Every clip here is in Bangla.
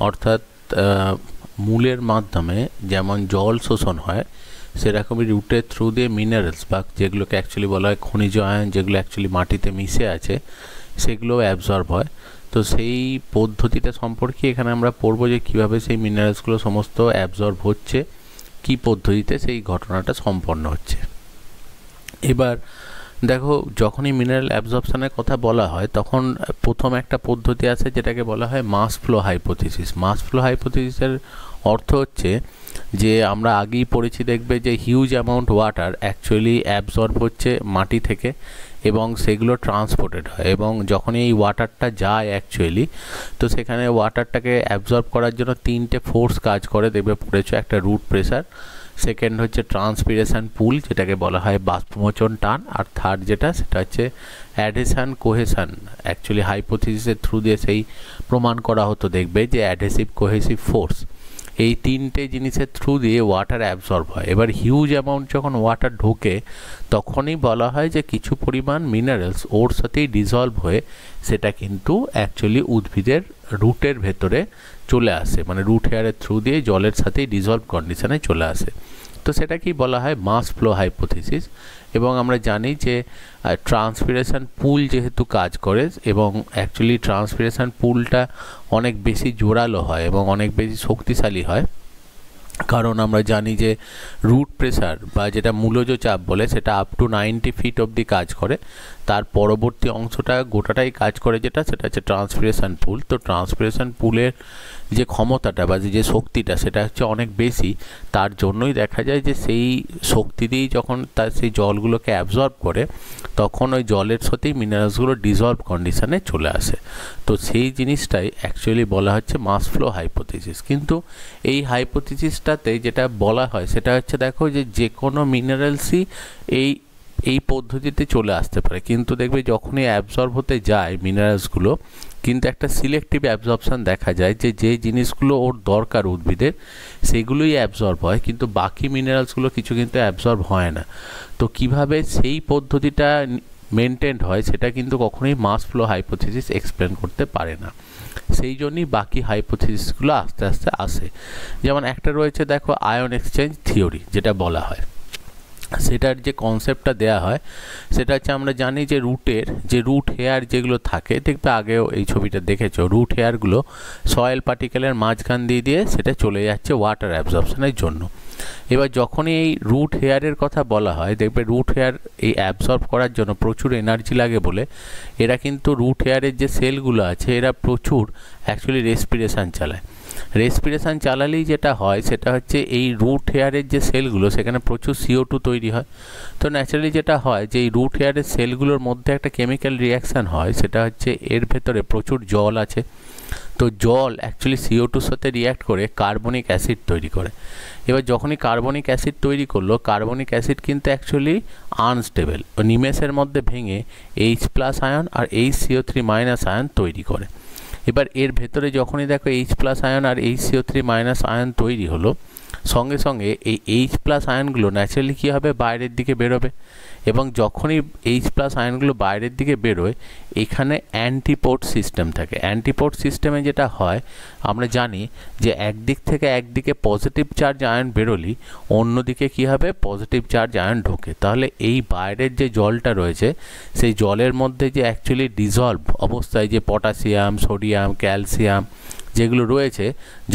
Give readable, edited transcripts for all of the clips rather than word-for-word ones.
অর্থাৎ মূলের মাধ্যমে যেমন জল শোষণ হয় সেরকমই রুটের থ্রু দিয়ে মিনারেলস বা যেগুলোকে অ্যাকচুয়ালি বলা হয় খনিজ আয়ন, যেগুলো অ্যাকচুয়ালি মাটিতে মিশে আছে, সেগুলো অ্যাবজর্ব হয়। তো সেই পদ্ধতিটা সম্পর্কে এখানে আমরা পড়বো যে কীভাবে সেই মিনারেলসগুলো সমস্ত অ্যাবজর্ব হচ্ছে, কী পদ্ধতিতে সেই ঘটনাটা সম্পন্ন হচ্ছে। এবার দেখো, যখনই মিনারেল অ্যাবজর্পশনের কথা বলা হয় তখন প্রথম একটা পদ্ধতি আছে যেটাকে বলা হয় mass flow hypothesis. Mass flow হাইপোথিসিসের অর্থ হচ্ছে যে আমরা আগেই পড়েছি, দেখবে যে huge amount water actually absorb হচ্ছে মাটি থেকে এবং সেগুলো ট্রান্সপোর্টেড হয়, এবং যখনই এই ওয়াটারটা যায় অ্যাকচুয়ালি, তো সেখানে ওয়াটারটাকে অ্যাবজর্ব করার জন্য তিনটে ফোর্স কাজ করে, দেখবে পড়েছে। একটা রুট প্রেসার, সেকেন্ড হচ্ছে ট্রান্সপিরেশন পুল যেটাকে বলা হয় বাষ্পমোচন টান, আর থার্ড যেটা সেটা হচ্ছে অ্যাডহেশন কোহেশন। অ্যাকচুয়ালি হাইপোথিসিসের থ্রু দিয়ে সেই প্রমাণ করা হতো, দেখবে যে অ্যাডহেসিভ কোহেসিভ ফোর্স, এই তিনটে জিনিসের থ্রু দিয়ে ওয়াটার অ্যাবজর্ব হয়। এবার হিউজ অ্যামাউন্ট যখন ওয়াটার ঢোকে তখনই বলা হয় যে কিছু পরিমাণ মিনারেলস ওর সাথেই ডিজলভ হয়ে সেটা কিন্তু অ্যাকচুয়ালি উদ্ভিদের রুটের ভেতরে চলে আসে, মানে রুট হেয়ারের থ্রু দিয়ে জলের সাথেই ডিজলভ কন্ডিশনে চলে আসে। তো সেটাকেই বলা হয় মাস ফ্লো হাইপোথিসিস। এবং আমরা জানি যে ট্রান্সপিরেশন পুল যেহেতু কাজ করে, এবং অ্যাকচুয়ালি ট্রান্সপিরেশন পুলটা অনেক বেশি জোরালো হয় এবং অনেক বেশি শক্তিশালী হয়, কারণ আমরা জানি যে রুট প্রেসার বা যেটা মূলজ চাপ বলে সেটা আপ টু 90 ফিট অবধি কাজ করে। তার পরবর্তী অংশটা গোটাটাই কাজ করে যেটা, সেটা হচ্ছে ট্রান্সপিরেশন পুল। তো ট্রান্সপিরেশন পুলের যে ক্ষমতাটা বা যে শক্তিটা সেটা হচ্ছে অনেক বেশি, তার জন্যই দেখা যায় যে সেই শক্তি দিয়েই যখন তার সেই জলগুলোকে অ্যাবজর্ব করে তখন ওই জলের সাথেই মিনারেলসগুলো ডিজলভ কন্ডিশনে চলে আসে। তো সেই জিনিসটাই অ্যাকচুয়ালি বলা হচ্ছে মাস ফ্লো হাইপোথিসিস। কিন্তু এই হাইপোথিসিসটাতে যেটা বলা হয় সেটা হচ্ছে, দেখো যে কোনো মিনারেলসই এই পদ্ধতিতে চলে আসতে পারে, কিন্তু দেখবে যখনই অ্যাবজর্ব হতে যায় মিনারেলসগুলো, কিন্তু একটা সিলেক্টিভ অ্যাবজর্পশন দেখা যায় যে জিনিসগুলো ওর দরকার উদ্ভিদের সেগুলোই অ্যাবজর্ব হয়, কিন্তু বাকি মিনারেলসগুলো কিছু কিন্তু অ্যাবজর্ব হয় না। তো কিভাবে সেই পদ্ধতিটা মেনটেন্ড হয় সেটা কিন্তু কখনোই মাস ফ্লো হাইপোথিসিস এক্সপ্লেন করতে পারে না। সেই জন্যই বাকি হাইপোথিসিসগুলো আস্তে আস্তে আসে। যেমন একটা রয়েছে, দেখো আয়ন এক্সচেঞ্জ থিওরি যেটা বলা হয়, সেটার যে কনসেপ্টটা দেয়া হয় সেটা হচ্ছে, আমরা জানি যে রুট হেয়ার যেগুলো থাকে, দেখবে আগেও এই ছবিটা দেখেছো, রুট হেয়ারগুলো সয়েল পার্টিকেলের মাঝখান দিয়ে সেটা চলে যাচ্ছে ওয়াটার অ্যাবজর্পশনের জন্য। এবার যখনই এই রুট হেয়ারের কথা বলা হয়, দেখবে রুট হেয়ার এই অ্যাবজর্ব করার জন্য প্রচুর এনার্জি লাগে বলে এরা কিন্তু রুট হেয়ারের যে সেলগুলো আছে এরা প্রচুর অ্যাকচুয়ালি রেসপিরেশন চালায়। রেসপিরেশন চালালেই যেটা হয় সেটা হচ্ছে এই রুট হেয়ারের যে সেলগুলো সেখানে প্রচুর CO2 তৈরি হয়। তো ন্যাচারালি যেটা হয় যে এই রুট হেয়ারের সেলগুলোর মধ্যে একটা কেমিক্যাল রিয়াকশান হয়, সেটা হচ্ছে এর ভেতরে প্রচুর জল আছে। তো জল অ্যাকচুয়ালি CO2-র সাথে রিয়্যাক্ট করে কার্বনিক অ্যাসিড তৈরি করে। এবার যখনই কার্বনিক অ্যাসিড তৈরি করলো, কার্বনিক অ্যাসিড কিন্তু অ্যাকচুয়ালি আনস্টেবল, নিমেষের মধ্যে ভেঙে H+ আয়ন আর HCO3- আয়ন তৈরি করে। এবার এর ভেতরে যখনই দেখো H+ আয়ন আর HCO3- আয়ন তৈরি হলো, সঙ্গে সঙ্গে এই H+ আয়নগুলো ন্যাচারালি কী হবে, বাইরের দিকে বেরোবে। এবং যখনই H+ আয়নগুলো বাইরের দিকে বেরোয়, এখানে অ্যান্টিপোর্ট সিস্টেম থাকে। অ্যান্টিপোর্ট সিস্টেমে যেটা হয় আমরা জানি যে একদিক থেকে একদিকে পজিটিভ চার্জ আয়ন বেরোলি অন্যদিকে কী হবে, পজিটিভ চার্জ আয়ন ঢোকে। তাহলে এই বাইরের যে জলটা রয়েছে সেই জলের মধ্যে যে অ্যাকচুয়ালি ডিজলভ অবস্থায় যে পটাশিয়াম, সোডিয়াম, ক্যালসিয়াম যেগুলো রয়েছে,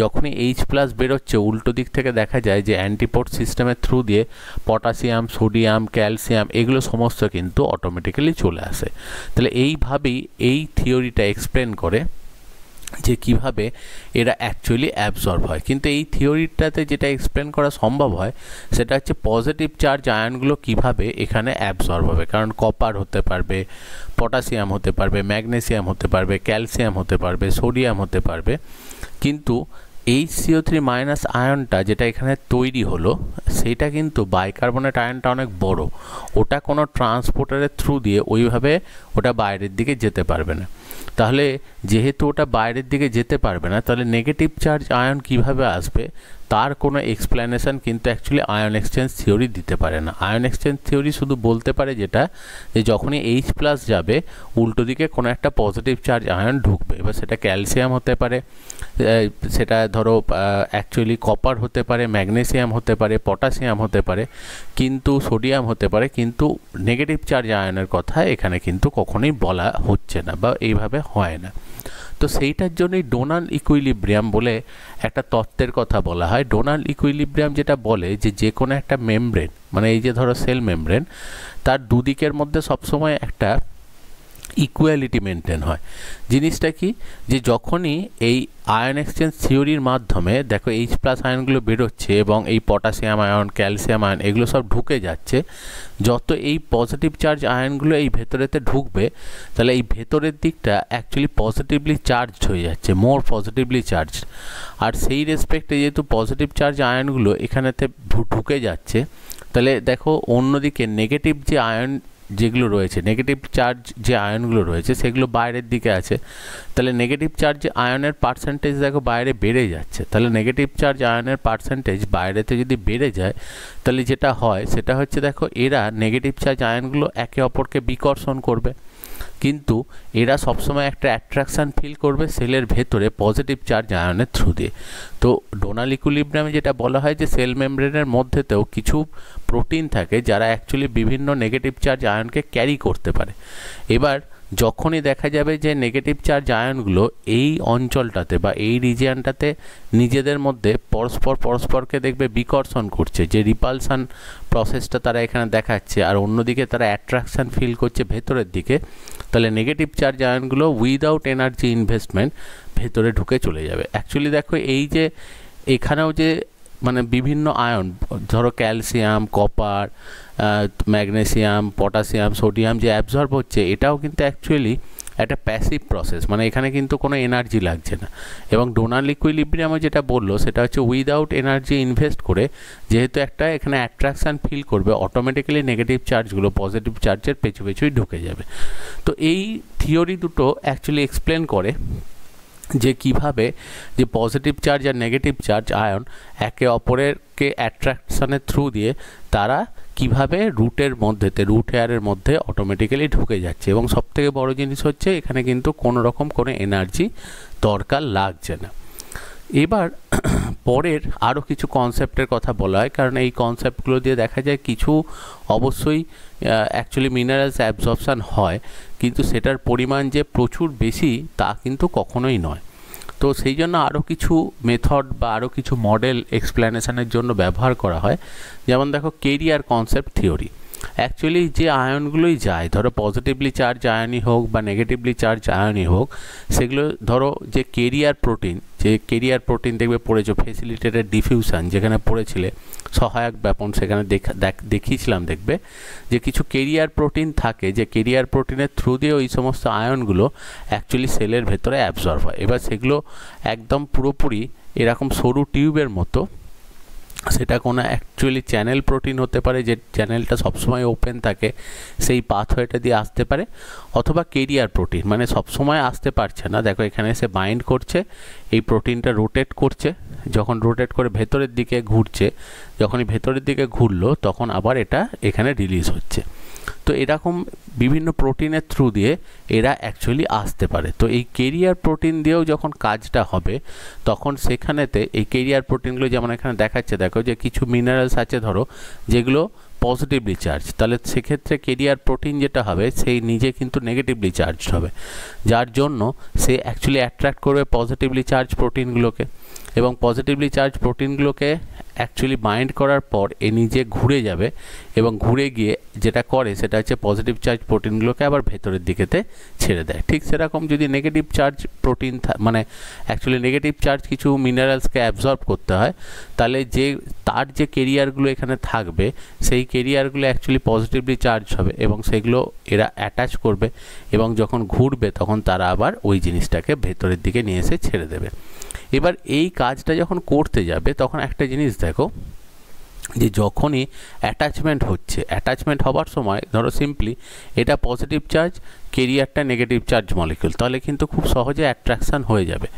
যখনই H+ বেরোচ্ছে উল্টো দিক থেকে দেখা যায় যে অ্যান্টিপোর্ট সিস্টেমের থ্রু দিয়ে পটাশিয়াম, সোডিয়াম, ক্যালসিয়াম এগুলো সমস্ত কিন্তু অটোমেটিক্যালি চলে আসে। তাহলে এইভাবেই এই থিওরিটা এক্সপ্লেন করে যে কিভাবে এরা অ্যাকচুয়ালি অ্যাবজর্ব হয়। কিন্তু এই থিওরিটাতে যেটা এক্সপ্লেন করা সম্ভব হয় সেটা হচ্ছে পজিটিভ চার্জ আয়নগুলো কিভাবে এখানে অ্যাবজর্ব হবে, কারণ কপার হতে পারবে, পটাশিয়াম হতে পারবে, ম্যাগনেসিয়াম হতে পারবে, ক্যালসিয়াম হতে পারবে, সোডিয়াম হতে পারবে। কিন্তু HCO3- আয়নটা যেটা এখানে তৈরি হলো সেটা কিন্তু বাইকার্বনেট আয়নটা অনেক বড়, ওটা কোনো ট্রান্সপোর্টারের থ্রু দিয়ে ওইভাবে ওটা বাইরের দিকে যেতে পারবে না। তাহলে যেহেতু ওটা বাইরের দিকে যেতে পারবে না, তাহলে নেগেটিভ চার্জ আয়ন কিভাবে আসবে তার কোনো এক্সপ্লেনেশন কিন্তু অ্যাকচুয়ালি আয়ন এক্সচেঞ্জ থিওরি দিতে পারে না। আয়ন এক্সচেঞ্জ থিওরি শুধু বলতে পারে যেটা, যে যখনই H+ যাবে উল্টো দিকে কোনো একটা পজিটিভ চার্জ আয়ন ঢুকবে। এবার সেটা ক্যালসিয়াম হতে পারে, সেটা ধরো অ্যাকচুয়ালি কপার হতে পারে, ম্যাগনেসিয়াম হতে পারে, পটাশিয়াম হতে পারে, কিন্তু সোডিয়াম হতে পারে, কিন্তু নেগেটিভ চার্জ আয়নের কথা এখানে কিন্তু কখনোই বলা হচ্ছে না বা এইভাবে হয় না। তো সেইটার জন্যই ডোনাল ইকুইলিব্রিয়াম বলে একটা তত্ত্বের কথা বলা হয়। ডোনাল ইকুইলিব্রিয়াম যেটা বলে যে কোনো একটা মেমব্রেন, মানে এই যে ধরো সেল মেমব্রেন, তার দুদিকের মধ্যে সবসময় একটা ইকুয়ালিটি মেনটেন হয়। জিনিসটা কি, যে যখনই এই আয়ন এক্সচেঞ্জ থিওরির মাধ্যমে দেখো H+ আয়নগুলো বেরোচ্ছে এবং এই পটাশিয়াম আয়ন, ক্যালসিয়াম আয়ন এগুলো সব ঢুকে যাচ্ছে, যত এই পজিটিভ চার্জ আয়নগুলো এই ভেতরেতে ঢুকবে, তাহলে এই ভেতরের দিকটা অ্যাকচুয়ালি পজিটিভলি চার্জড হয়ে যাচ্ছে, মোর পজিটিভলি চার্জড। আর সেই রেসপেক্টে যেহেতু পজিটিভ চার্জ আয়নগুলো এখানেতে ঢুকে যাচ্ছে, তাহলে দেখো অন্যদিকে নেগেটিভ যে আয়ন যেগুলো রয়েছে, নেগেটিভ চার্জ যে আয়নগুলো রয়েছে সেগুলো বাইরের দিকে আছে। তাহলে নেগেটিভ চার্জ আয়নের পার্সেন্টেজ দেখো বাইরে বেড়ে যাচ্ছে। তাহলে নেগেটিভ চার্জ আয়নের পার্সেন্টেজ বাইরেতে যদি বেড়ে যায়, তাহলে যেটা হয় সেটা হচ্ছে দেখো এরা নেগেটিভ চার্জ আয়নগুলো একে অপরকে বিকর্ষণ করবে, কিন্তু এরা সবসময় একটা অ্যাট্রাকশান ফিল করবে সেলের ভেতরে পজিটিভ চার্জ আয়নের থ্রু দিয়ে। তো ডোনাল ইকুইলিব্রিয়ামে যেটা বলা হয় যে সেল মেমব্রেনের মধ্যেতেও কিছু প্রোটিন থাকে যারা অ্যাকচুয়ালি বিভিন্ন নেগেটিভ চার্জ আয়নকে ক্যারি করতে পারে। এবার যখনই দেখা যাবে যে নেগেটিভ চার্জ আয়নগুলো এই অঞ্চলটাতে বা এই রিজিয়নটাতে নিজেদের মধ্যে পরস্পরকে দেখবে বিকর্ষণ করছে, যে রিপালশন প্রসেসটা তারা এখানে দেখাচ্ছে, আর অন্যদিকে তারা অ্যাট্রাকশান ফিল করছে ভেতরের দিকে, তাহলে নেগেটিভ চার্জ আয়নগুলো উইদাউট এনার্জি ইনভেস্টমেন্ট ভেতরে ঢুকে চলে যাবে। অ্যাকচুয়ালি দেখো এই যে এখানেও যে মানে বিভিন্ন আয়ন, ধরো calcium, copper, magnesium, potassium, sodium যে অ্যাবজর্ব হচ্ছে, এটাও কিন্তু অ্যাকচুয়ালি একটা প্যাসিভ প্রসেস, মানে এখানে কিন্তু কোনো এনার্জি লাগছে না। এবং ডোনাল ইকুইলিব্রিয়ামে যেটা বললো সেটা হচ্ছে উইদাউট এনার্জি ইনভেস্ট করে যেহেতু একটা এখানে অ্যাট্রাকশান ফিল করবে, অটোমেটিক্যালি নেগেটিভ চার্জগুলো পজিটিভ চার্জের পেছুই ঢুকে যাবে। তো এই থিওরি দুটো অ্যাকচুয়ালি এক্সপ্লেন করে যে কিভাবে যে পজিটিভ চার্জ আর নেগেটিভ চার্জ আয়ন একে অপরেরকে অ্যাট্রাকশানের থ্রু দিয়ে তারা কিভাবে রুট এয়ারের মধ্যে অটোমেটিক্যালি ঢুকে যাচ্ছে। এবং সবথেকে বড় জিনিস হচ্ছে এখানে কিন্তু কোনো রকম কোনো এনার্জি দরকার লাগছে না। এবার পরের আরও কিছু কনসেপ্টের কথা বলা হয়, কারণ এই কনসেপ্টগুলো দিয়ে দেখা যায় কিছু অবশ্যই অ্যাকচুয়ালি মিনারেলস অ্যাবজর্পশান হয়, কিন্তু সেটার পরিমাণ যে প্রচুর বেশি তা কিন্তু কখনোই নয়। তো সেই জন্য আরও কিছু মেথড বা আরও কিছু মডেল এক্সপ্লেনেশনের জন্য ব্যবহার করা হয়। যেমন দেখো কেরিয়ার কনসেপ্ট থিওরি, অ্যাকচুয়ালি যে আয়নগুলোই যায়, ধরো পজিটিভলি চার্জ আয়নই হোক বা নেগেটিভলি চার্জ আয়নই হোক, সেগুলো ধরো যে কেরিয়ার প্রোটিন দেখবে পড়েছো ফেসিলিটেটেড ডিফিউশন যেখানে পড়েছিলে সহায়ক ব্যাপন, সেখানে দেখিয়েছিলাম দেখবে যে কিছু কেরিয়ার প্রোটিন থাকে, যে কেরিয়ার প্রোটিনের থ্রু দিয়ে ওই সমস্ত আয়নগুলো অ্যাকচুয়ালি সেলের ভেতরে অ্যাবজর্ব হয়। এবার সেগুলো একদম পুরোপুরি এরকম সরু টিউবের মতো, সেটা কোনো অ্যাকচুয়ালি চ্যানেল প্রোটিন হতে পারে যে চ্যানেলটা সবসময় ওপেন থাকে, সেই পাথওয়েটা দিয়ে আসতে পারে, অথবা কেরিয়ার প্রোটিন মানে সবসময় আসতে পারছে না, দেখো এখানে এসে বাইন্ড করছে, এই প্রোটিনটা রোটেট করছে, যখন রোটেট করে ভেতরের দিকে ঘুরছে, যখনই ভেতরের দিকে ঘুরলো তখন আবার এটা এখানে রিলিজ হচ্ছে। তো এরকম বিভিন্ন প্রোটিনের থ্রু দিয়ে এরা অ্যাকচুয়ালি আসতে পারে। তো এই কেরিয়ার প্রোটিন দিয়েও যখন কাজটা হবে তখন সেখানেতে এই কেরিয়ার প্রোটিনগুলো যেমন এখানে দেখাচ্ছে, দেখো যে কিছু মিনারেলস আছে ধরো যেগুলো পজিটিভলি চার্জ, তাহলে সেক্ষেত্রে কেরিয়ার প্রোটিন যেটা হবে সেই নিজে কিন্তু নেগেটিভলি চার্জড হবে, যার জন্য সে অ্যাকচুয়ালি অ্যাট্রাক্ট করবে পজিটিভলি চার্জ প্রোটিনগুলোকে, এবং পজিটিভলি চার্জ প্রোটিনগুলোকে অ্যাকচুয়ালি বাইন্ড করার পর এ নিজে ঘুরে যাবে, এবং ঘুরে গিয়ে যেটা করে সেটা হচ্ছে পজিটিভ চার্জ প্রোটিনগুলোকে আবার ভেতরের দিকেতে ছেড়ে দেয়। ঠিক সেরকম যদি নেগেটিভ চার্জ প্রোটিন মানে অ্যাকচুয়ালি নেগেটিভ চার্জ কিছু মিনারেলসকে অ্যাবজর্ব করতে হয়, তাহলে তার যে কেরিয়ারগুলো এখানে থাকবে সেই কেরিয়ারগুলো অ্যাকচুয়ালি পজিটিভলি চার্জ হবে এবং সেগুলো এরা অ্যাটাচ করবে, এবং যখন ঘুরবে তখন তারা আবার ওই জিনিসটাকে ভেতরের দিকে নিয়ে এসে ছেড়ে দেবে। এবার এই কাজটা যখন করতে যাবে তখন একটা জিনিস দেখো, যে যখনই অ্যাটাচমেন্ট হচ্ছে, অ্যাটাচমেন্ট হবার সময় ধরো সিম্পলি এটা পজিটিভ চার্জ, কেরিয়ারটা নেগেটিভ চার্জ মলিকিউল, তাহলে কিন্তু খুব সহজে অ্যাট্রাকশান হয়ে যাবে।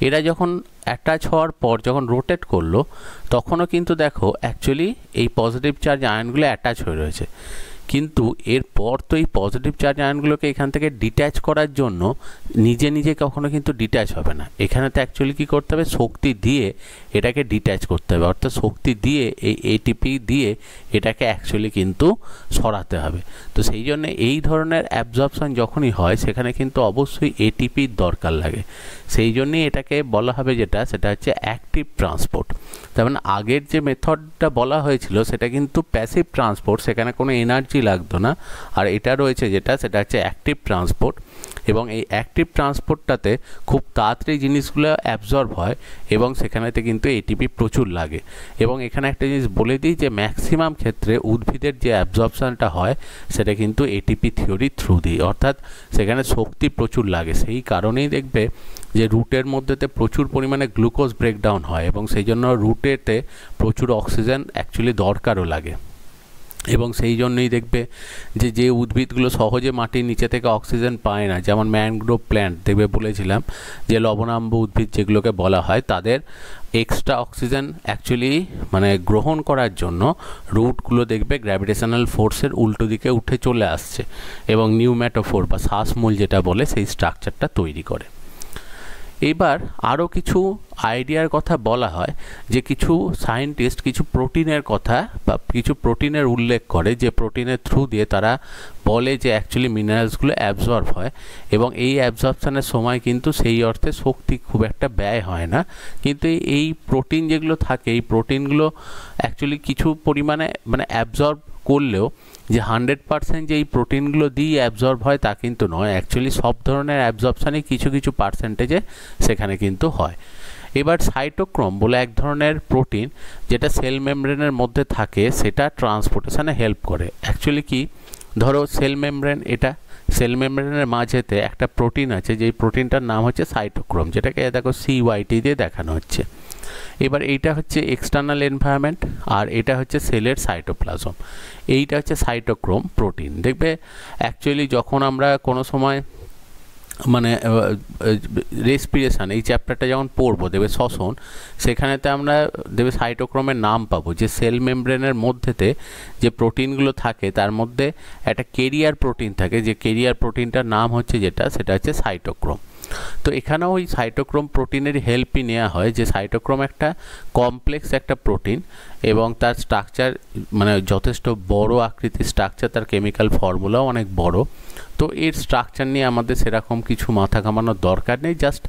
এরা যখন অ্যাটাচ হওয়ার পর যখন রোটেট করলো তখনও কিন্তু দেখো অ্যাকচুয়ালি এই পজিটিভ চার্জ আয়নগুলো অ্যাটাচ হয়ে রয়েছে, কিন্তু এরপর তো এই পজিটিভ চার্জ আয়নগুলোকে এখান থেকে ডিট্যাচ করার জন্য নিজে নিজে কখনো কিন্তু ডিট্যাচ হবে না, এখানে তো অ্যাকচুয়ালি কী করতে হবে, শক্তি দিয়ে এটাকে ডিট্যাচ করতে হবে, অর্থাৎ শক্তি দিয়ে এই এটিপি দিয়ে এটাকে অ্যাকচুয়ালি কিন্তু সরাতে হবে। তো সেই জন্য এই ধরনের অ্যাবজর্পশন যখনই হয় সেখানে কিন্তু অবশ্যই এটিপির দরকার লাগে, সেই জন্যই এটাকে বলা হবে যেটা সেটা হচ্ছে অ্যাক্টিভ ট্রান্সপোর্ট। তার মানে আগের যে মেথডটা বলা হয়েছিল সেটা কিন্তু প্যাসিভ ট্রান্সপোর্ট, সেখানে কোনো এনার্জি লাগতো না, আর এটা রয়েছে যেটা সেটা হচ্ছে অ্যাক্টিভ ট্রান্সপোর্ট। এবং এই অ্যাক্টিভ ট্রান্সপোর্টটাতে খুব তাড়াতাড়ি জিনিসগুলো অ্যাবজর্ব হয় এবং সেখানেতে কিন্তু এটিপি প্রচুর লাগে। এবং এখানে একটা জিনিস বলে দিই যে ম্যাক্সিমাম ক্ষেত্রে উদ্ভিদের যে অ্যাবজর্পশনটা হয় সেটা কিন্তু এটিপি থিওরি থ্রু দিয়ে, অর্থাৎ সেখানে শক্তি প্রচুর লাগে, সেই কারণেই দেখবে যে রুটের মধ্যেতে প্রচুর পরিমাণে গ্লুকোজ ব্রেকডাউন হয় এবং সেই জন্য রুটেতে প্রচুর অক্সিজেন অ্যাকচুয়ালি দরকারও লাগে। এবং সেই জন্যই দেখবে যে উদ্ভিদগুলো সহজে মাটির নিচে থেকে অক্সিজেন পায় না, যেমন ম্যানগ্রোভ প্ল্যান্ট দেখবে বলেছিলাম যে লবণাম্ব উদ্ভিদ যেগুলোকে বলা হয়, তাদের এক্সট্রা অক্সিজেন অ্যাকচুয়ালি মানে গ্রহণ করার জন্য রুটগুলো দেখবে গ্র্যাভিটেশনাল ফোর্সের উল্টো দিকে উঠে চলে আসছে এবং নিউম্যাটোফোর বা শ্বাসমূল যেটা বলে সেই স্ট্রাকচারটা তৈরি করে। এবার আরও কিছু আইডিয়ার কথা বলা হয় যে কিছু সায়েন্টিস্ট কিছু প্রোটিনের কথা বা কিছু প্রোটিনের উল্লেখ করে, যে প্রোটিনের থ্রু দিয়ে তারা বলে যে অ্যাকচুয়ালি মিনারেলসগুলো অ্যাবজর্ব হয় এবং এই অ্যাবজর্পশনের সময় কিন্তু সেই অর্থে শক্তি খুব একটা ব্যয় হয় না, কিন্তু এই প্রোটিন যেগুলো থাকে এই প্রোটিনগুলো অ্যাকচুয়ালি কিছু পরিমাণে মানে অ্যাবজর্ব করলেও যে 100% যে এই প্রোটিনগুলো দিয়ে অ্যাবজর্ব হয় তা কিন্তু নয়, অ্যাকচুয়ালি সব ধরনের অ্যাবজর্পশানই কিছু কিছু পার্সেন্টেজে সেখানে কিন্তু হয়। এবার সাইটোক্রোম বলে এক ধরনের প্রোটিন যেটা সেল মেমব্রেনের মধ্যে থাকে, সেটা ট্রান্সপোর্টেশনে হেল্প করে। অ্যাকচুয়ালি কি, ধরো সেল মেমব্রেন, এটা সেল মেমব্রেনের মাঝেতে একটা প্রোটিন আছে, যেই প্রোটিনটার নাম হচ্ছে সাইটোক্রোম, যেটাকে দেখো CYT দিয়ে দেখানো হচ্ছে। এবার এইটা হচ্ছে এক্সটার্নাল এনভায়রনমেন্ট আর এটা হচ্ছে সেলের সাইটোপ্লাজম, এইটা হচ্ছে সাইটোক্রোম প্রোটিন। দেখবে অ্যাকচুয়ালি যখন আমরা কোনো সময় মানে রেসপিরেশন এই চ্যাপ্টারটা যখন পড়বো দেখবে শ্বসন, সেখানেতে আমরা দেখবে সাইটোক্রোমের নাম পাবো, যে সেল মেমব্রেনের মধ্যেতে যে প্রোটিনগুলো থাকে তার মধ্যে একটা কেরিয়ার প্রোটিন থাকে, যে কেরিয়ার প্রোটিনটার নাম হচ্ছে যেটা সেটা হচ্ছে সাইটোক্রোম। তো এখানেও ওই সাইটোক্রোম প্রোটিনের হেল্পই নেওয়া হয়, যে সাইটোক্রোম একটা কমপ্লেক্স একটা প্রোটিন এবং তার স্ট্রাকচার মানে যথেষ্ট বড় আকৃতির স্ট্রাকচার, তার কেমিক্যাল ফর্মুলাও অনেক বড়। তো এর স্ট্রাকচার নিয়ে আমাদের সেরকম কিছু মাথা ঘামানোর দরকার নেই, জাস্ট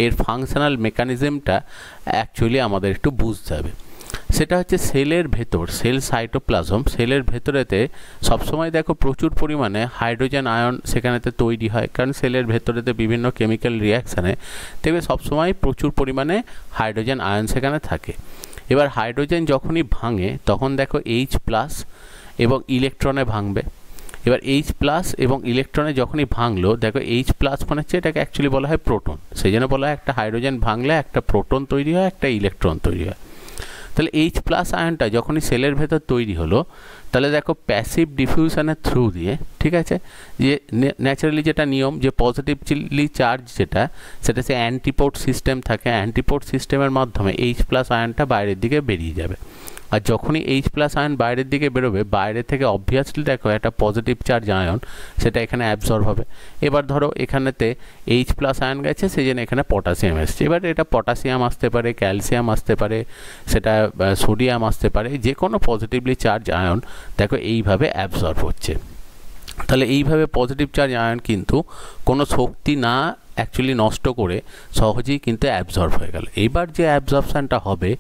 এর ফাংশনাল মেকানিজমটা অ্যাকচুয়ালি আমাদের একটু বুঝতে হবে। সেটা হচ্ছে সেলের ভেতর, সেল সাইটোপ্লাজম, সেলের ভেতরেতে সবসময় দেখো প্রচুর পরিমাণে হাইড্রোজেন আয়ন সেখানেতে তৈরি হয়, কারণ সেলের ভেতরেতে বিভিন্ন কেমিক্যাল রিয়াকশানে দেখবে সবসময় প্রচুর পরিমাণে হাইড্রোজেন আয়ন সেখানে থাকে। এবার হাইড্রোজেন যখনই ভাঙে তখন দেখো H+ এবং ইলেকট্রনে ভাঙবে। এবার H+ এবং ইলেকট্রনে যখনই ভাঙলো দেখো H+ মানে হচ্ছে এটাকে অ্যাকচুয়ালি বলা হয় প্রোটন, সেই জন্য বলা হয় একটা হাইড্রোজেন ভাঙলে একটা প্রোটন তৈরি হয়, একটা ইলেকট্রন তৈরি হয়। তাহলে H+ আয়নটা যখনই সেলের ভেতর তৈরি হলো তাহলে দেখো প্যাসিভ ডিফিউশনের থ্রু দিয়ে, ঠিক আছে, যে ন্যাচারালি যেটা নিয়ম যে পজিটিভলি চার্জ যেটা সেটা সে অ্যান্টিপোর্ট সিস্টেম থাকে, অ্যান্টিপোর্ট সিস্টেমের মাধ্যমে H+ আয়নটা বাইরের দিকে বেরিয়ে যাবে। আর যখনই H+ আয়ন বাইরের দিকে বেরোবে, বাইরে থেকে অবভিয়াসলি দেখো একটা পজিটিভ চার্জ আয়ন সেটা এখানে অ্যাবজর্ব হবে। এবার ধরো এখানেতে H+ আয়ন গেছে, সেই জন্য এখানে পটাশিয়াম এসছে। এবার এটা পটাশিয়াম আসতে পারে, ক্যালসিয়াম আসতে পারে, সেটা সোডিয়াম আসতে পারে, যে কোনো পজিটিভলি চার্জ আয়ন দেখো এইভাবে অ্যাবজর্ব হচ্ছে। তাহলে এইভাবে পজিটিভ চার্জ আয়ন কিন্তু কোনো শক্তি না অ্যাকচুয়ালি নষ্ট করে সহজেই কিন্তু অ্যাবজর্ব হয়ে গেল। এবার যে অ্যাবজর্পশানটা হবে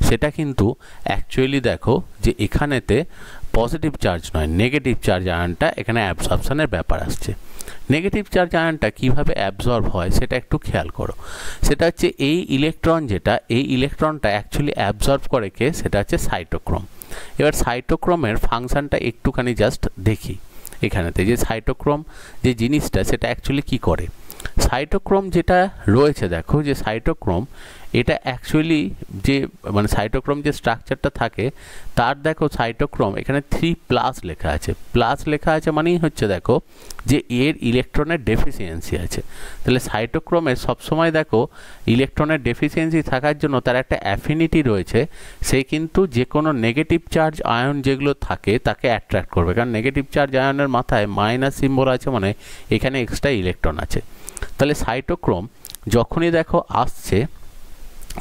সেটা কিন্তু অ্যাকচুয়ালি দেখো যে এখানেতে পজিটিভ চার্জ নয়, নেগেটিভ চার্জ আয়নটা এখানে অ্যাবজর্পশানের ব্যাপার আসছে। নেগেটিভ চার্জ আয়নটা কীভাবে অ্যাবজর্ব হয় সেটা একটু খেয়াল করো। সেটা হচ্ছে এই ইলেকট্রন যেটা, এই ইলেকট্রনটা অ্যাকচুয়ালি অ্যাবজর্ব করে কে, সেটা হচ্ছে সাইটোক্রোম। এবার সাইটোক্রোমের ফাংশানটা একটুখানি জাস্ট দেখি এখানেতে, যে সাইটোক্রোম যে জিনিসটা সেটা অ্যাকচুয়ালি কী করে। সাইটোক্রোম যেটা রয়েছে দেখো, যে সাইটোক্রোম এটা অ্যাকচুয়ালি যে মানে সাইটোক্রোম যে স্ট্রাকচারটা থাকে তার দেখো সাইটোক্রোম এখানে 3+ লেখা আছে, প্লাস লেখা আছে মানেই হচ্ছে দেখো যে এর ইলেকট্রনের ডেফিসিয়েন্সি আছে। তাহলে সাইটোক্রোমের সবসময় দেখো ইলেকট্রনের ডেফিসিয়েন্সি থাকার জন্য তার একটা অ্যাফিনিটি রয়েছে, সে কিন্তু যে কোনো নেগেটিভ চার্জ আয়ন যেগুলো থাকে তাকে অ্যাট্রাক্ট করবে, কারণ নেগেটিভ চার্জ আয়নের মাথায় মাইনাস সিম্বল আছে মানে এখানে এক্সট্রা ইলেকট্রন আছে। তাহলে সাইটোক্রোম যখনই দেখো আসছে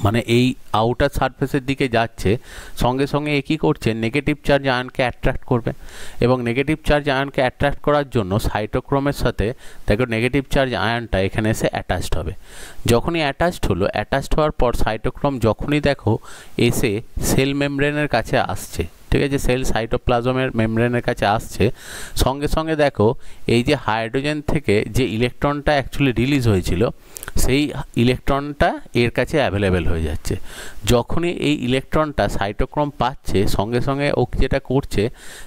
মানে এই আউটার সারফেসের দিকে যাচ্ছে, সঙ্গে সঙ্গে এ কী করছে, নেগেটিভ চার্জ আয়নকে অ্যাট্রাক্ট করবে এবং নেগেটিভ চার্জ আয়নকে অ্যাট্রাক্ট করার জন্য সাইটোক্রোমের সাথে দেখো নেগেটিভ চার্জ আয়নটা এখানে এসে অ্যাটাচড হবে। যখনই অ্যাটাচড হলো, অ্যাটাচড হওয়ার পর সাইটোক্রোম যখনই দেখো এসে সেল মেমব্রেনের কাছে আসছে, ঠিক আছে, সেল সাইটোপ্লাজমের মেমব্রেনের কাছে আসছে, সঙ্গে সঙ্গে দেখো এই যে হাইড্রোজেন থেকে যে ইলেকট্রনটা অ্যাকচুয়ালি রিলিজ হয়েছিল সেই ইলেকট্রনটা এর কাছে অ্যাভেলেবেল হয়ে যাচ্ছে। যখনই এই ইলেকট্রনটা সাইটোক্রোম পাচ্ছে, সঙ্গে সঙ্গে ও যেটা করছে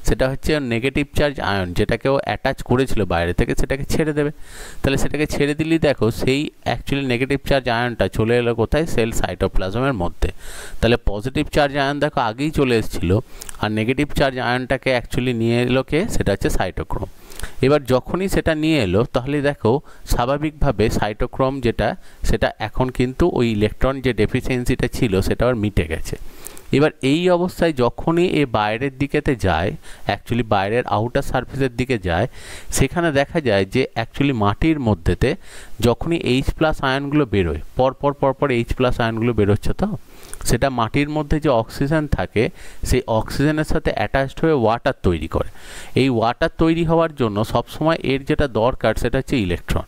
সেটা হচ্ছে নেগেটিভ চার্জ আয়ন যেটাকেও অ্যাটাচ করেছিল বাইরে থেকে সেটাকে ছেড়ে দেবে। তাহলে সেটাকে ছেড়ে দিলেই দেখো সেই অ্যাকচুয়ালি নেগেটিভ চার্জ আয়নটা চলে এলো কোথায়, সেল সাইটোপ্লাজমের মধ্যে। তাহলে পজিটিভ চার্জ আয়ন দেখো আগেই চলে এসেছিলো, আর নেগেটিভ চার্জ আয়নটাকে অ্যাকচুয়ালি নিয়ে এলো কে, সেটা হচ্ছে সাইটোক্রোম। এবার যখনই সেটা নিয়ে এলো তাহলে দেখো স্বাভাবিকভাবে সাইটোক্রোম যেটা সেটা এখন কিন্তু ওই ইলেকট্রন যে ডেফিসিয়েন্সিটা ছিল সেটা আর মিটে গেছে। এবার এই অবস্থায় যখনই এ বাইরের দিকেতে যায়, অ্যাকচুয়ালি বাইরের আউটার সারফেসের দিকে যায়, সেখানে দেখা যায় যে অ্যাকচুয়ালি মাটির মধ্যেতে যখনই H+ আয়নগুলো বেরোয়, পরপর H+ আয়নগুলো বেরোচ্ছে, তো সেটা মাটির মধ্যে যে অক্সিজেন থাকে সেই অক্সিজেনের সাথে অ্যাটাচড হয়ে ওয়াটার তৈরি করে। এই ওয়াটার তৈরি হওয়ার জন্য সবসময় এর যেটা দরকার সেটা হচ্ছে ইলেকট্রন।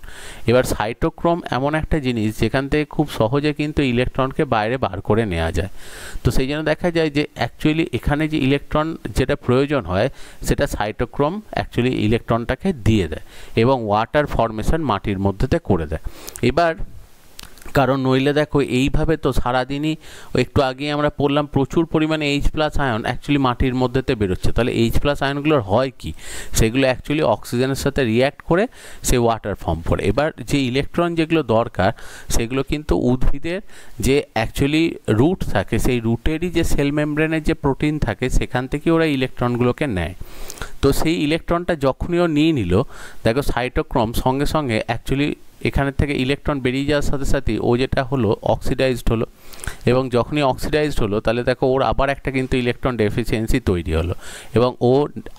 এবার সাইটোক্রোম এমন একটা জিনিস যেখান থেকে খুব সহজে কিন্তু ইলেকট্রনকে বাইরে বার করে নেওয়া যায়। তো সেই জন্য দেখা যায় যে অ্যাকচুয়ালি এখানে যে ইলেকট্রন যেটা প্রয়োজন হয় সেটা সাইটোক্রোম অ্যাকচুয়ালি ইলেকট্রনটাকে দিয়ে দেয় এবং ওয়াটার ফর্মেশন মাটির মধ্যেতে করে দেয়। এবার কারণ নইলে দেখো এইভাবে তো সারাদিনই একটু আগে আমরা পড়লাম প্রচুর পরিমাণে H+ আয়ন অ্যাকচুয়ালি মাটির মধ্যেতে বেরোচ্ছে। তাহলে H+ আয়নগুলোর হয় কি, সেগুলো অ্যাকচুয়ালি অক্সিজেনের সাথে রিয়্যাক্ট করে সে ওয়াটার ফর্ম করে। এবার যে ইলেকট্রন যেগুলো দরকার সেগুলো কিন্তু উদ্ভিদের যে অ্যাকচুয়ালি রুট থাকে সেই রুটেরই যে সেল মেমব্রেনের যে প্রোটিন থাকে সেখান থেকে ওরা ইলেকট্রনগুলোকে নেয়। তো সেই ইলেকট্রনটা যখনই ও নিয়ে নিল, দেখো সাইটোক্রোম সঙ্গে সঙ্গে অ্যাকচুয়ালি এখানে থেকে ইলেকট্রন বেরিয়ে যাওয়ার সাথে সাথে ও যেটা হলো অক্সিডাইজড হলো, এবং যখনই অক্সিডাইজড হলো তাহলে দেখো ওর আবার একটা কিন্তু ইলেকট্রন ডেফিসিয়েন্সি তৈরি হলো এবং ও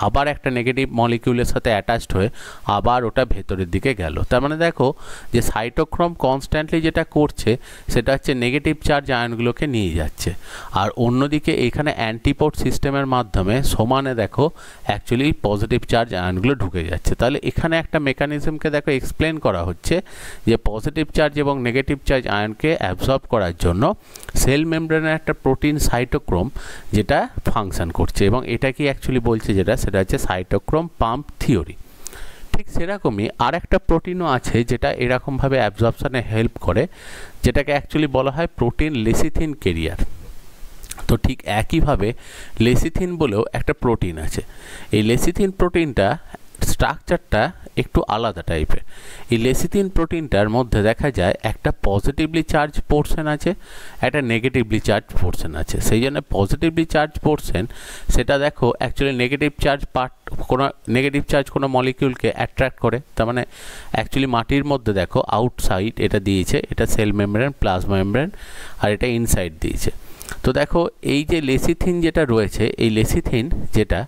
আবার একটা নেগেটিভ মলিকিউলের সাথে অ্যাটাচড হয়ে আবার ওটা ভেতরের দিকে গেল। তার মানে দেখো যে সাইটোক্রোম কনস্ট্যান্টলি যেটা করছে সেটা হচ্ছে নেগেটিভ চার্জ আয়নগুলোকে নিয়ে যাচ্ছে, আর অন্যদিকে এখানে অ্যান্টিপোড সিস্টেমের মাধ্যমে সমানে দেখো অ্যাকচুয়ালি পজিটিভ চার্জ আয়নগুলো ঢুকে যাচ্ছে। তাহলে এখানে একটা মেকানিজমকে দেখো এক্সপ্লেন করা হচ্ছে যে পজিটিভ চার্জ এবং নেগেটিভ চার্জ আয়নকে অ্যাবজর্ব করার জন্য সেল মেমব্রেনের একটা প্রোটিন সাইটোক্রোম যেটা ফাংশন করছে, এবং এটা কি অ্যাকচুয়ালি বলছে যেটা সেটা হচ্ছে সাইটোক্রোম পাম্প থিওরি। ঠিক সেরকমই আর একটা প্রোটিনও আছে যেটা এরকমভাবে অ্যাবজর্পশনে হেল্প করে, যেটাকে অ্যাকচুয়ালি বলা হয় প্রোটিন লেসিথিন ক্যারিয়ার। তো ঠিক একইভাবে লেসিথিন বলেও একটা প্রোটিন আছে। এই লেসিথিন প্রোটিনটা স্ট্রাকচারটা একটু আলাদা টাইপের। এই লেসিথিন প্রোটিনটার মধ্যে দেখা যায় একটা পজিটিভলি চার্জ পোর্শন আছে, একটা নেগেটিভলি চার্জ পোর্শন আছে। সেই জন্য পজিটিভলি চার্জ পোর্শন সেটা দেখো অ্যাকচুয়ালি নেগেটিভ চার্জ পার্ট কোনো নেগেটিভ চার্জ কোনো মলিকিউলকে অ্যাট্রাক্ট করে। তার মানে অ্যাকচুয়ালি মাটির মধ্যে দেখো আউটসাইড এটা দিয়েছে, এটা সেল মেমব্রেন, প্লাজমা মেমব্রেন, আর এটা ইনসাইড দিয়েছে। তো দেখো এই যে লেসিথিন যেটা রয়েছে, এই লেসিথিন যেটা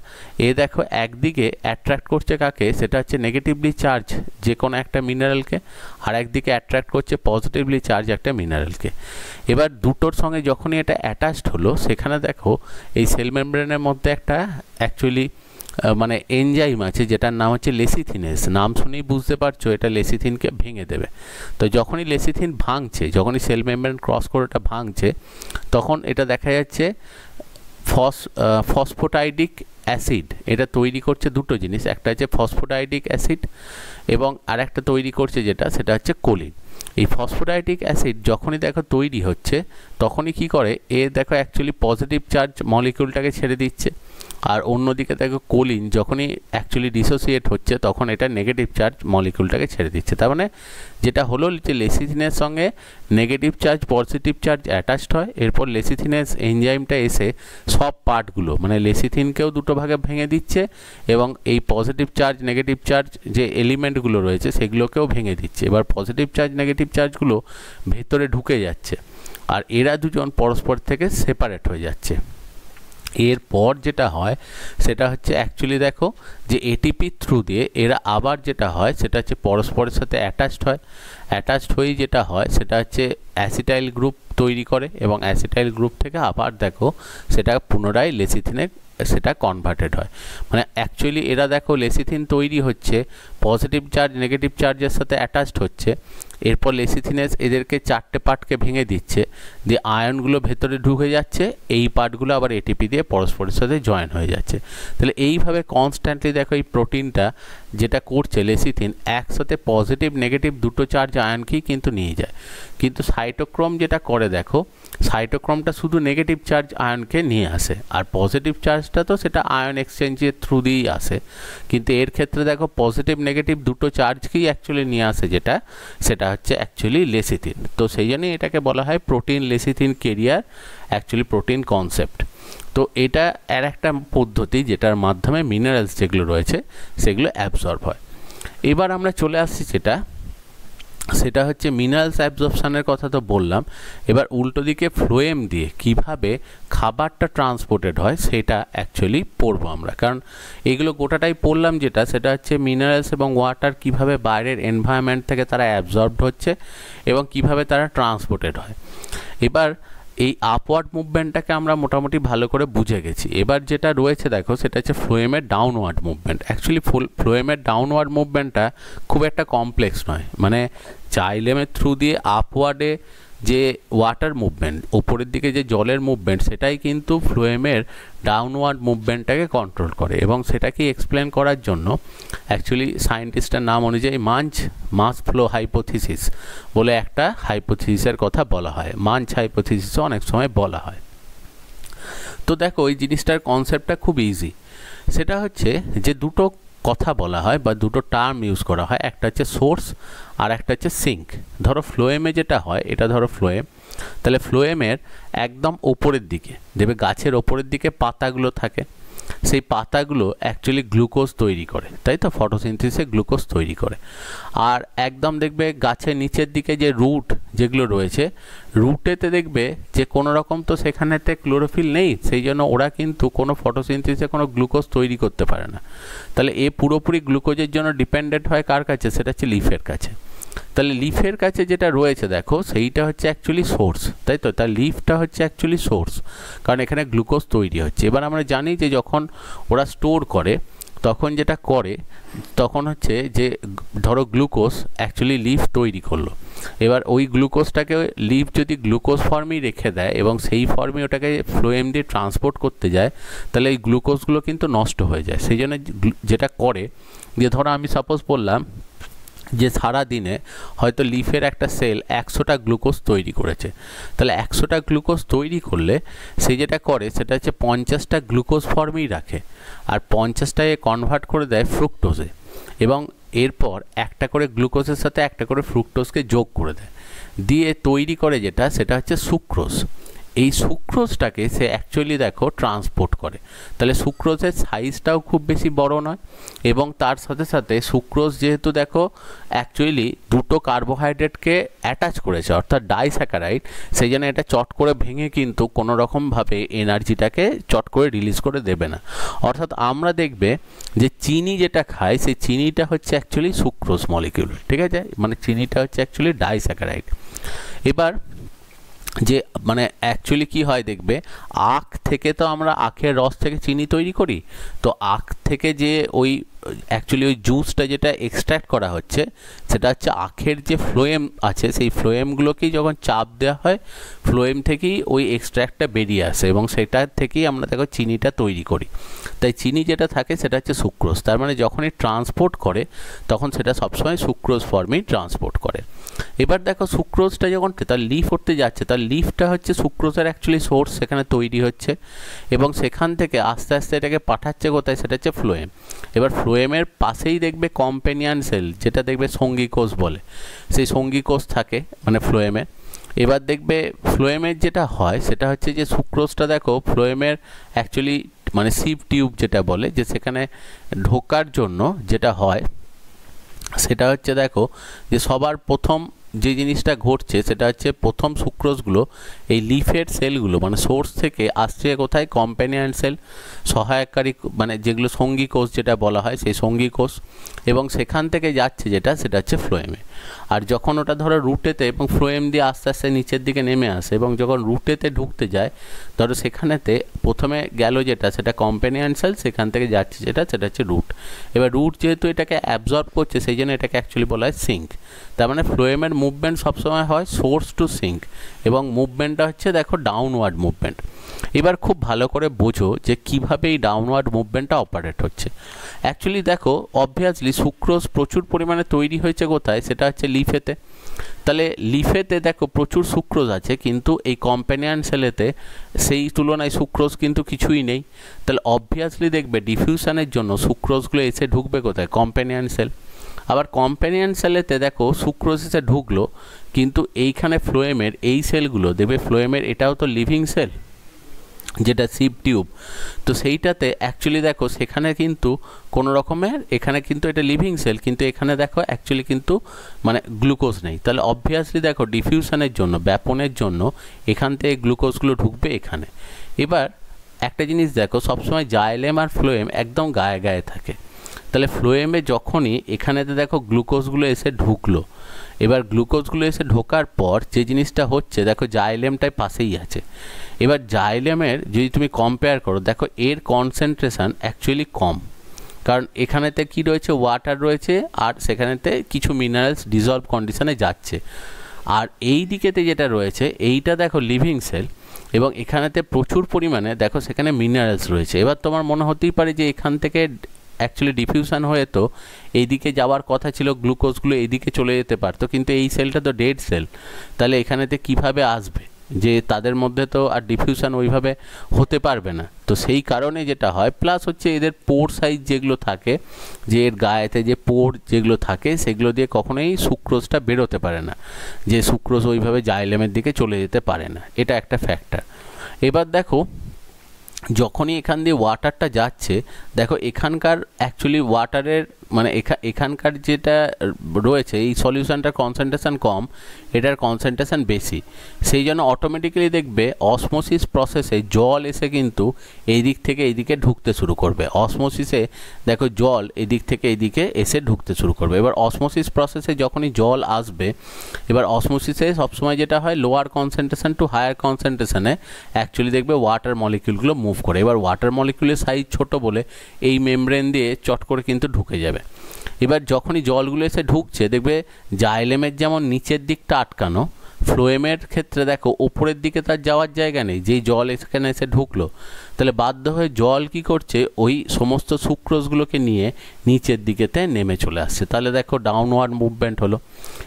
দেখো একদিকে অ্যাট্রাক্ট করছে কাকে, সেটা হচ্ছে নেগেটিভলি চার্জ যে কোনো একটা মিনারেলকে, আর একদিকে অ্যাট্রাক্ট করছে পজিটিভলি চার্জ একটা মিনারেলকে। এবার দুটোর সঙ্গে যখনই এটা অ্যাটাচড হলো সেখানে দেখো এই সেল মেমব্রেনের মধ্যে একটা অ্যাকচুয়ালি মানে এনজাইম আছে যেটার নাম হচ্ছে লেসিথিনেস। নাম শুনেই বুঝতে পারছো এটা লেসিথিনকে ভেঙে দেবে। তো যখনই লেসিথিন ভাঙছে, যখনই সেল মেমব্রেন ক্রস করে এটা ভাঙছে, তখন এটা দেখা যাচ্ছে ফসফোটাইডিক অ্যাসিড এটা তৈরি করছে দুটো জিনিস, একটা হচ্ছে ফসফোটাইডিক অ্যাসিড এবং আরেকটা তৈরি করছে যেটা সেটা হচ্ছে কোলিন। এই ফসফোটাইডিক অ্যাসিড যখনই দেখো তৈরি হচ্ছে তখনই কি করে দেখো অ্যাকচুয়ালি পজিটিভ চার্জ মলিকিউলটাকে ছেড়ে দিচ্ছে, আর অন্যদিকে দেখো কোলিন যখনই অ্যাকচুয়ালি ডিসোসিয়েট হচ্ছে তখন এটা নেগেটিভ চার্জ মলিকিউলটাকে ছেড়ে দিচ্ছে। তার মানে যেটা হলো যে লেসিথিনের সঙ্গে negative charge positive charge attached হয়, এরপর লেসিথিনেস এনজাইমটা এসে সব পার্টগুলো মানে লেসিথিনকেও দুটো ভাগে ভেঙে দিচ্ছে এবং এই পজিটিভ চার্জ নেগেটিভ চার্জ যে এলিমেন্টগুলো রয়েছে সেগুলোকেও ভেঙে দিচ্ছে। এবার পজিটিভ চার্জ নেগেটিভ চার্জগুলো ভেতরে ঢুকে যাচ্ছে আর এরা দুজন পরস্পর থেকে সেপারেট হয়ে যাচ্ছে। এরপর যেটা হয় সেটা হচ্ছে অ্যাকচুয়ালি দেখো যে এটিপি থ্রু দিয়ে এরা আবার যেটা হয় সেটা হচ্ছে পরস্পরের সাথে অ্যাটাচড হয়। অ্যাটাচড হয়েই যেটা হয় সেটা হচ্ছে অ্যাসিটাইল গ্রুপ তৈরি করে এবং অ্যাসিটাইল গ্রুপ থেকে আবার দেখো সেটা পুনরায় লেসিথিনে সেটা কনভার্টেড হয়। মানে অ্যাকচুয়ালি এরা দেখো লেসিথিন তৈরি হচ্ছে, পজিটিভ চার্জ নেগেটিভ চার্জের সাথে অ্যাটাচড হচ্ছে, এরপর লেসিথিনেস এদেরকে চারটে পার্টকে ভেঙে দিচ্ছে, দিয়ে আয়নগুলো ভেতরে ঢুকে যাচ্ছে, এই পার্টগুলো আবার এটিপি দিয়ে পরস্পরের সাথে জয়েন হয়ে যাচ্ছে। তাহলে এইভাবে কনস্ট্যান্টলি দেখো এই প্রোটিনটা যেটা করছে লেসিথিন একসাথে পজিটিভ নেগেটিভ দুটো চার্জ আয়নকেই কিন্তু নিয়ে যায়। কিন্তু সাইটোক্রোম যেটা করে দেখো সাইটোক্রোমটা শুধু নেগেটিভ চার্জ আয়নকে নিয়ে আসে আর পজিটিভ চার্জটা তো সেটা আয়ন এক্সচেঞ্জের থ্রু দিয়েই আসে, কিন্তু এর ক্ষেত্রে দেখো পজিটিভ নেগেটিভ দুটো চার্জকেই অ্যাকচুয়ালি নিয়ে আসে যেটা সেটা হচ্ছে অ্যাকচুয়ালি লেসিথিন। তো সেই জন্যই এটাকে বলা হয় protein lecithin career, actually protein concept. তো এটা এর একটা পদ্ধতি যেটার মাধ্যমে মিনারেলস যেগুলো রয়েছে সেগুলো অ্যাবজর্ব হয়। এবার আমরা চলে আসছি সেটা হচ্ছে মিনারেলস অ্যাবজর্পশনের কথা তো বললাম, এবার উল্টো দিকে ফ্লোয়েম দিয়ে কিভাবে খাবারটা ট্রান্সপোর্টেড হয় সেটা অ্যাকচুয়ালি পড়বো আমরা, কারণ এগুলো গোটাটাই পড়লাম যেটা সেটা হচ্ছে মিনারেলস এবং ওয়াটার কিভাবে বাইরের এনভায়রনমেন্ট থেকে তারা অ্যাবজর্বড হচ্ছে এবং কিভাবে তারা ট্রান্সপোর্টেড হয়। এবার এই আপওয়ার্ড মুভমেন্টটাকে আমরা মোটামুটি ভালো করে বুঝে গেছি। এবার যেটা রয়েছে দেখো সেটা হচ্ছে ফ্লোয়েমের ডাউনওয়ার্ড মুভমেন্ট। অ্যাকচুয়ালি ফ্লোয়েমের ডাউনওয়ার্ড মুভমেন্টটা খুব একটা কমপ্লেক্স নয়, মানে জাইলেমের থ্রু দিয়ে আপওয়ার্ডে যে ওয়াটার মুভমেন্ট উপরের দিকে যে জলের মুভমেন্ট সেটাই কিন্তু ফ্লোয়েমের ডাউনওয়ার্ড মুভমেন্টটাকে কন্ট্রোল করে এবং সেটাকে এক্সপ্লেন করার জন্য অ্যাকচুয়ালি সায়েন্টিস্টের নাম অনুযায়ী মাস ফ্লো হাইপোথিসিস বলে একটা হাইপোথিসিসের কথা বলা হয়, মাঞ্চ হাইপোথিসিসও অনেক সময় বলা হয়। তো দেখো এই জিনিসটার কনসেপ্টটা খুব ইজি, সেটা হচ্ছে যে দুটো কথা বলা হয় বা দুটো টার্ম ইউজ করা হয়, একটা হচ্ছে সোর্স আর একটা হচ্ছে সিঙ্ক। ধরো ফ্লোয়েমে যেটা হয় এটা ধরো ফ্লোয়েম, তাহলে ফ্লোয়েমের একদম ওপরের দিকে দেখবে গাছের ওপরের দিকে পাতাগুলো থাকে, সেই পাতাগুলো অ্যাকচুয়ালি গ্লুকোজ তৈরি করে, তাই তো ফটোসিনথেসিসে গ্লুকোজ তৈরি করে। আর একদম দেখবে গাছের নিচের দিকে যে রুট যেগুলো রয়েছে রুটেতে দেখবে যে কোনো রকম তো সেখানেতে ক্লোরোফিল নেই, সেই জন্য ওরা কিন্তু কোনো ফটোসিনথেসিসে কোনো গ্লুকোজ তৈরি করতে পারে না। তাহলে এ পুরোপুরি গ্লুকোজের জন্য ডিপেন্ডেন্ট হয় কার কাছে, সেটা হচ্ছে লিফের কাছে। তাহলে লিফের কাছে যেটা রয়েছে দেখো সেইটা হচ্ছে অ্যাকচুয়ালি সোর্স, তাই তো, তার লিফটা হচ্ছে অ্যাকচুয়ালি সোর্স, কারণ এখানে গ্লুকোজ তৈরি হচ্ছে। এবার আমরা জানি যে যখন ওরা স্টোর করে তখন যেটা করে তখন হচ্ছে যে ধরো গ্লুকোজ অ্যাকচুয়ালি লিফ তৈরি করলো, এবার ওই গ্লুকোজটাকে লিফ যদি গ্লুকোজ ফর্মেই রেখে দেয় এবং সেই ফর্মে ওটাকে ফ্লোয়েম দিয়ে ট্রান্সপোর্ট করতে যায় তাহলে এই গ্লুকোজগুলো কিন্তু নষ্ট হয়ে যায়। সেই জন্য যেটা করে যে ধরো আমি সাপোজ বললাম যে সারা দিনে হয়তো লিফের একটা সেল 100টা গ্লুকোজ তৈরি করেছে, তাহলে 100টা গ্লুকোজ তৈরি করলে সে যেটা করে সেটা হচ্ছে 50টা গ্লুকোজ ফর্মেই রাখে আর 50টাকে কনভার্ট করে দেয় ফ্রুক্টোজে এবং এরপর একটা করে গ্লুকোজের সাথে একটা করে ফ্রুক্টোজকে যোগ করে দেয়, দিয়ে তৈরি করে যেটা সেটা হচ্ছে সুক্রোজ। এই সুক্রোজটাকে সে অ্যাকচুয়ালি দেখো ট্রান্সপোর্ট করে, তাহলে সুক্রোজের সাইজটাও খুব বেশি বড় নয় এবং তার সাথে সাথে সুক্রোজ যেহেতু দেখো অ্যাকচুয়ালি দুটো কার্বোহাইড্রেটকে অ্যাটাচ করেছে অর্থাৎ ডাইস্যাকারাইড, সেই জন্য এটা চট করে ভেঙে কিন্তু কোনো রকমভাবে এনার্জিটাকে চট করে রিলিজ করে দেবে না। অর্থাৎ আমরা দেখবে যে চিনি যেটা খায় সেই চিনিটা হচ্ছে অ্যাকচুয়ালি সুক্রোজ মলিকিউল, ঠিক আছে, মানে চিনিটা হচ্ছে অ্যাকচুয়ালি ডাইস্যাকারাইড। এবার যে মানে অ্যাকচুয়ালি কি হয় দেখবে আখ থেকে তো আমরা আখের রস থেকে চিনি তৈরি করি, তো আখ থেকে যে ওই অ্যাকচুয়ালি ওই জুসটা যেটা এক্সট্র্যাক্ট করা হচ্ছে সেটা হচ্ছে আখের যে ফ্লোয়েম আছে সেই ফ্লোয়েমগুলোকেই যখন চাপ দেওয়া হয় ফ্লোয়েম থেকেই ওই এক্সট্র্যাক্টটা বেরিয়ে আসে এবং সেটার থেকেই আমরা দেখো চিনিটা তৈরি করি। তাই চিনি যেটা থাকে সেটা হচ্ছে সুক্রোজ, তার মানে যখনই ট্রান্সপোর্ট করে তখন সেটা সবসময় সুক্রোজ ফর্মেই ট্রান্সপোর্ট করে। এবার দেখো সুক্রোজটা যখন তার লিফ উঠতে যাচ্ছে, তার লিফটা হচ্ছে সুক্রোজের অ্যাকচুয়ালি সোর্স, সেখানে তৈরি হচ্ছে এবং সেখান থেকে আস্তে আস্তে এটাকে পাঠাচ্ছে কোথায়, সেটা হচ্ছে ফ্লোয়েম। এবার ফ্লোয়েমের পাশেই দেখবে কম্পেনিয়ান সেল, যেটা দেখবে সঙ্গী কোষ বলে, সেই সঙ্গী কোষ থাকে মানে ফ্লোয়েমে। এবার দেখবে ফ্লোয়েমের যেটা হয় সেটা হচ্ছে যে সুক্রোজটা দেখো ফ্লোয়েমের অ্যাকচুয়ালি মানে সিভ টিউব যেটা বলে, যে সেখানে ঢোকার জন্য যেটা হয় সেটা হচ্ছে দেখো যে সবার প্রথম যে জিনিসটা ঘটছে সেটা হচ্ছে প্রথম সুক্রোজগুলো এই লিফের সেলগুলো মানে সোর্স থেকে আসছে কোথায়, কম্প্যানিয়ন সেল, সহায়কারী মানে যেগুলো সঙ্গী কোষ যেটা বলা হয় সেই সঙ্গী কোষ, এবং সেখান থেকে যাচ্ছে যেটা সেটা হচ্ছে ফ্লোয়েমে। আর যখন ওটা ধরো রুটেতে এবং ফ্লোয়েম দিয়ে আস্তে আস্তে নিচের দিকে নেমে আসে এবং যখন রুটেতে ঢুকতে যায় ধরো সেখানেতে প্রথমে গেল যেটা সেটা কম্প্যানিয়ন সেল, সেখান থেকে যাচ্ছে যেটা সেটা হচ্ছে রুট। এবার রুট যেহেতু এটাকে অ্যাবজর্ব করছে সেই জন্য এটাকে অ্যাকচুয়ালি বলা হয় সিঙ্ক। তার মানে ফ্লোয়েমের মুভমেন্ট সবসময় হয় সোর্স টু সিঙ্ক এবং মুভমেন্টটা হচ্ছে দেখো ডাউনওয়ার্ড মুভমেন্ট। এবার খুব ভালো করে বোঝো যে কিভাবে এই ডাউনওয়ার্ড মুভমেন্টটা অপারেট হচ্ছে। অ্যাকচুয়ালি দেখো অবভিয়াসলি সুক্রোজ প্রচুর পরিমাণে তৈরি হয়েছে কোথায়, সেটা হচ্ছে লিফেতে। তাহলে লিফেতে দেখো প্রচুর সুক্রোজ আছে, কিন্তু এই কম্প্যানিয়ন সেলেতে সেই তুলনায় সুক্রোজ কিন্তু কিছুই নেই। তাহলে অবভিয়াসলি দেখবে ডিফিউশনের জন্য সুক্রোজগুলো এসে ঢুকবে কোথায়, কম্প্যানিয়ন সেল। আবার কম্প্যানিয়ন সেলেতে দেখো সুক্রোজ এসে ঢুকলো, কিন্তু এইখানে ফ্লোয়েমের এই সেলগুলো দেখবে, ফ্লোয়েমের এটাও তো লিভিং সেল যেটা সিভ টিউব, তো সেইটাতে অ্যাকচুয়ালি দেখো সেখানে কিন্তু কোনো রকমের, এখানে কিন্তু এটা লিভিং সেল কিন্তু এখানে দেখো অ্যাকচুয়ালি কিন্তু মানে গ্লুকোজ নেই। তাহলে অবভিয়াসলি দেখো ডিফিউশনের জন্য, ব্যাপনের জন্য এখান থেকে গ্লুকোজগুলো ঢুকবে এখানে। এবার একটা জিনিস দেখো সবসময় জাইলেম আর ফ্লোয়েম একদম গায়ে গায়ে থাকে। তাহলে ফ্লোয়েমে যখনই এখানেতে দেখো গ্লুকোজগুলো এসে ঢুকলো, এবার গ্লুকোজগুলো এসে ঢোকার পর যে জিনিসটা হচ্ছে দেখো জাইলেমটাই পাশেই আছে। এবার জাইলেমের যদি তুমি কম্পেয়ার করো দেখো এর কনসেন্ট্রেশন অ্যাকচুয়ালি কম, কারণ এখানেতে কি রয়েছে, ওয়াটার রয়েছে আর সেখানেতে কিছু মিনারেলস ডিজলভ কন্ডিশনে যাচ্ছে। আর এই দিকেতে যেটা রয়েছে এইটা দেখো লিভিং সেল এবং এখানেতে প্রচুর পরিমাণে দেখো সেখানে মিনারেলস রয়েছে। এবার তোমার মনে হতেই পারে যে এখান থেকে অ্যাকচুয়ালি ডিফিউশন হয়ে তো এইদিকে যাওয়ার কথা ছিল, গ্লুকোজগুলো এইদিকে চলে যেতে পারতো, কিন্তু এই সেলটা তো ডেড সেল, তাহলে এখানেতে কিভাবে আসবে, যে তাদের মধ্যে তো আর ডিফিউশন ওইভাবে হতে পারবে না। তো সেই কারণে যেটা হয়, প্লাস হচ্ছে এদের পোর সাইজ যেগুলো থাকে, যে এর গায়েতে যে পোর যেগুলো থাকে সেগুলো দিয়ে কখনোই সুক্রোজটা বেরোতে পারে না, যে সুক্রোজ ওইভাবে জাইলেমের দিকে চলে যেতে পারে না, এটা একটা ফ্যাক্টর। এবার দেখো যখনই এখান দিয়ে ওয়াটারটা যাচ্ছে দেখো এখানকার অ্যাকচুয়ালি ওয়াটারের মানে এখানকার যেটা রয়েছে এই সলিউশনটার কনসেন্ট্রেশন কম, এটার কনসেন্ট্রেশন বেশি, সেই জন্য অটোমেটিক্যালি দেখবে অসমোসিস প্রসেসে জল এসে কিন্তু এই দিক থেকে এইদিকে ঢুকতে শুরু করবে। অসমোসিসে দেখো জল এদিক থেকে এইদিকে এসে ঢুকতে শুরু করবে। এবার অসমোসিস প্রসেসে যখনই জল আসবে, এবার অসমোসিসে সবসময় যেটা হয় লোয়ার কনসেন্ট্রেশন টু হায়ার কনসেন্ট্রেশনে অ্যাকচুয়ালি দেখবে ওয়াটার মলিকিউলগুলো মুভ করে। এবার ওয়াটার মলিকিউলের সাইজ ছোট বলে এই মেমব্রেন দিয়ে চট করে কিন্তু ঢুকে যাবে। এবার যখনই জলগুলো এসে ঢুকছে দেখবে জাইলেমের যেমন নিচের দিকটা আটকানো, ফ্লোয়েমের ক্ষেত্রে দেখো ওপরের দিকে তার যাওয়ার জায়গা নেই, যেই জল এখানে এসে ঢুকলো তাহলে বাধ্য হয়ে জল কি করছে ওই সমস্ত সুক্রোজগুলোকে নিয়ে নিচের দিকেতে নেমে চলে আসছে। তাহলে দেখো ডাউনওয়ার্ড মুভমেন্ট হলো।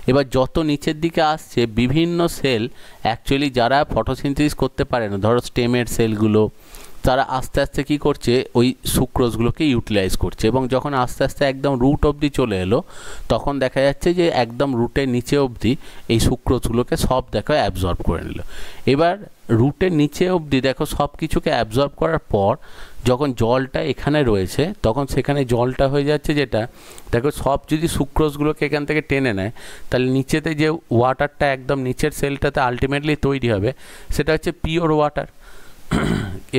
এবার যত নিচের দিকে আসছে বিভিন্ন সেল অ্যাকচুয়ালি যারা ফটোসিনথেসিস করতে পারে না, ধরো স্টেমের সেলগুলো, তারা আস্তে আস্তে কী করছে ওই সুক্রোজগুলোকে ইউটিলাইজ করছে এবং যখন আস্তে আস্তে একদম রুট অবধি চলে এলো তখন দেখা যাচ্ছে যে একদম রুটের নিচে অবধি এই সুক্রোজগুলোকে সব দেখো অ্যাবজর্ব করে নিল। এবার রুটের নিচে অবধি দেখো সব কিছুকে অ্যাবজর্ব করার পর যখন জলটা এখানে রয়েছে তখন সেখানে জলটা হয়ে যাচ্ছে যেটা দেখো সব যদি সুক্রোজগুলোকে এখান থেকে টেনে নেয় তাহলে নিচেতে যে ওয়াটারটা একদম নিচের সেলটাতে আলটিমেটলি তৈরি হবে সেটা হচ্ছে পিওর ওয়াটার।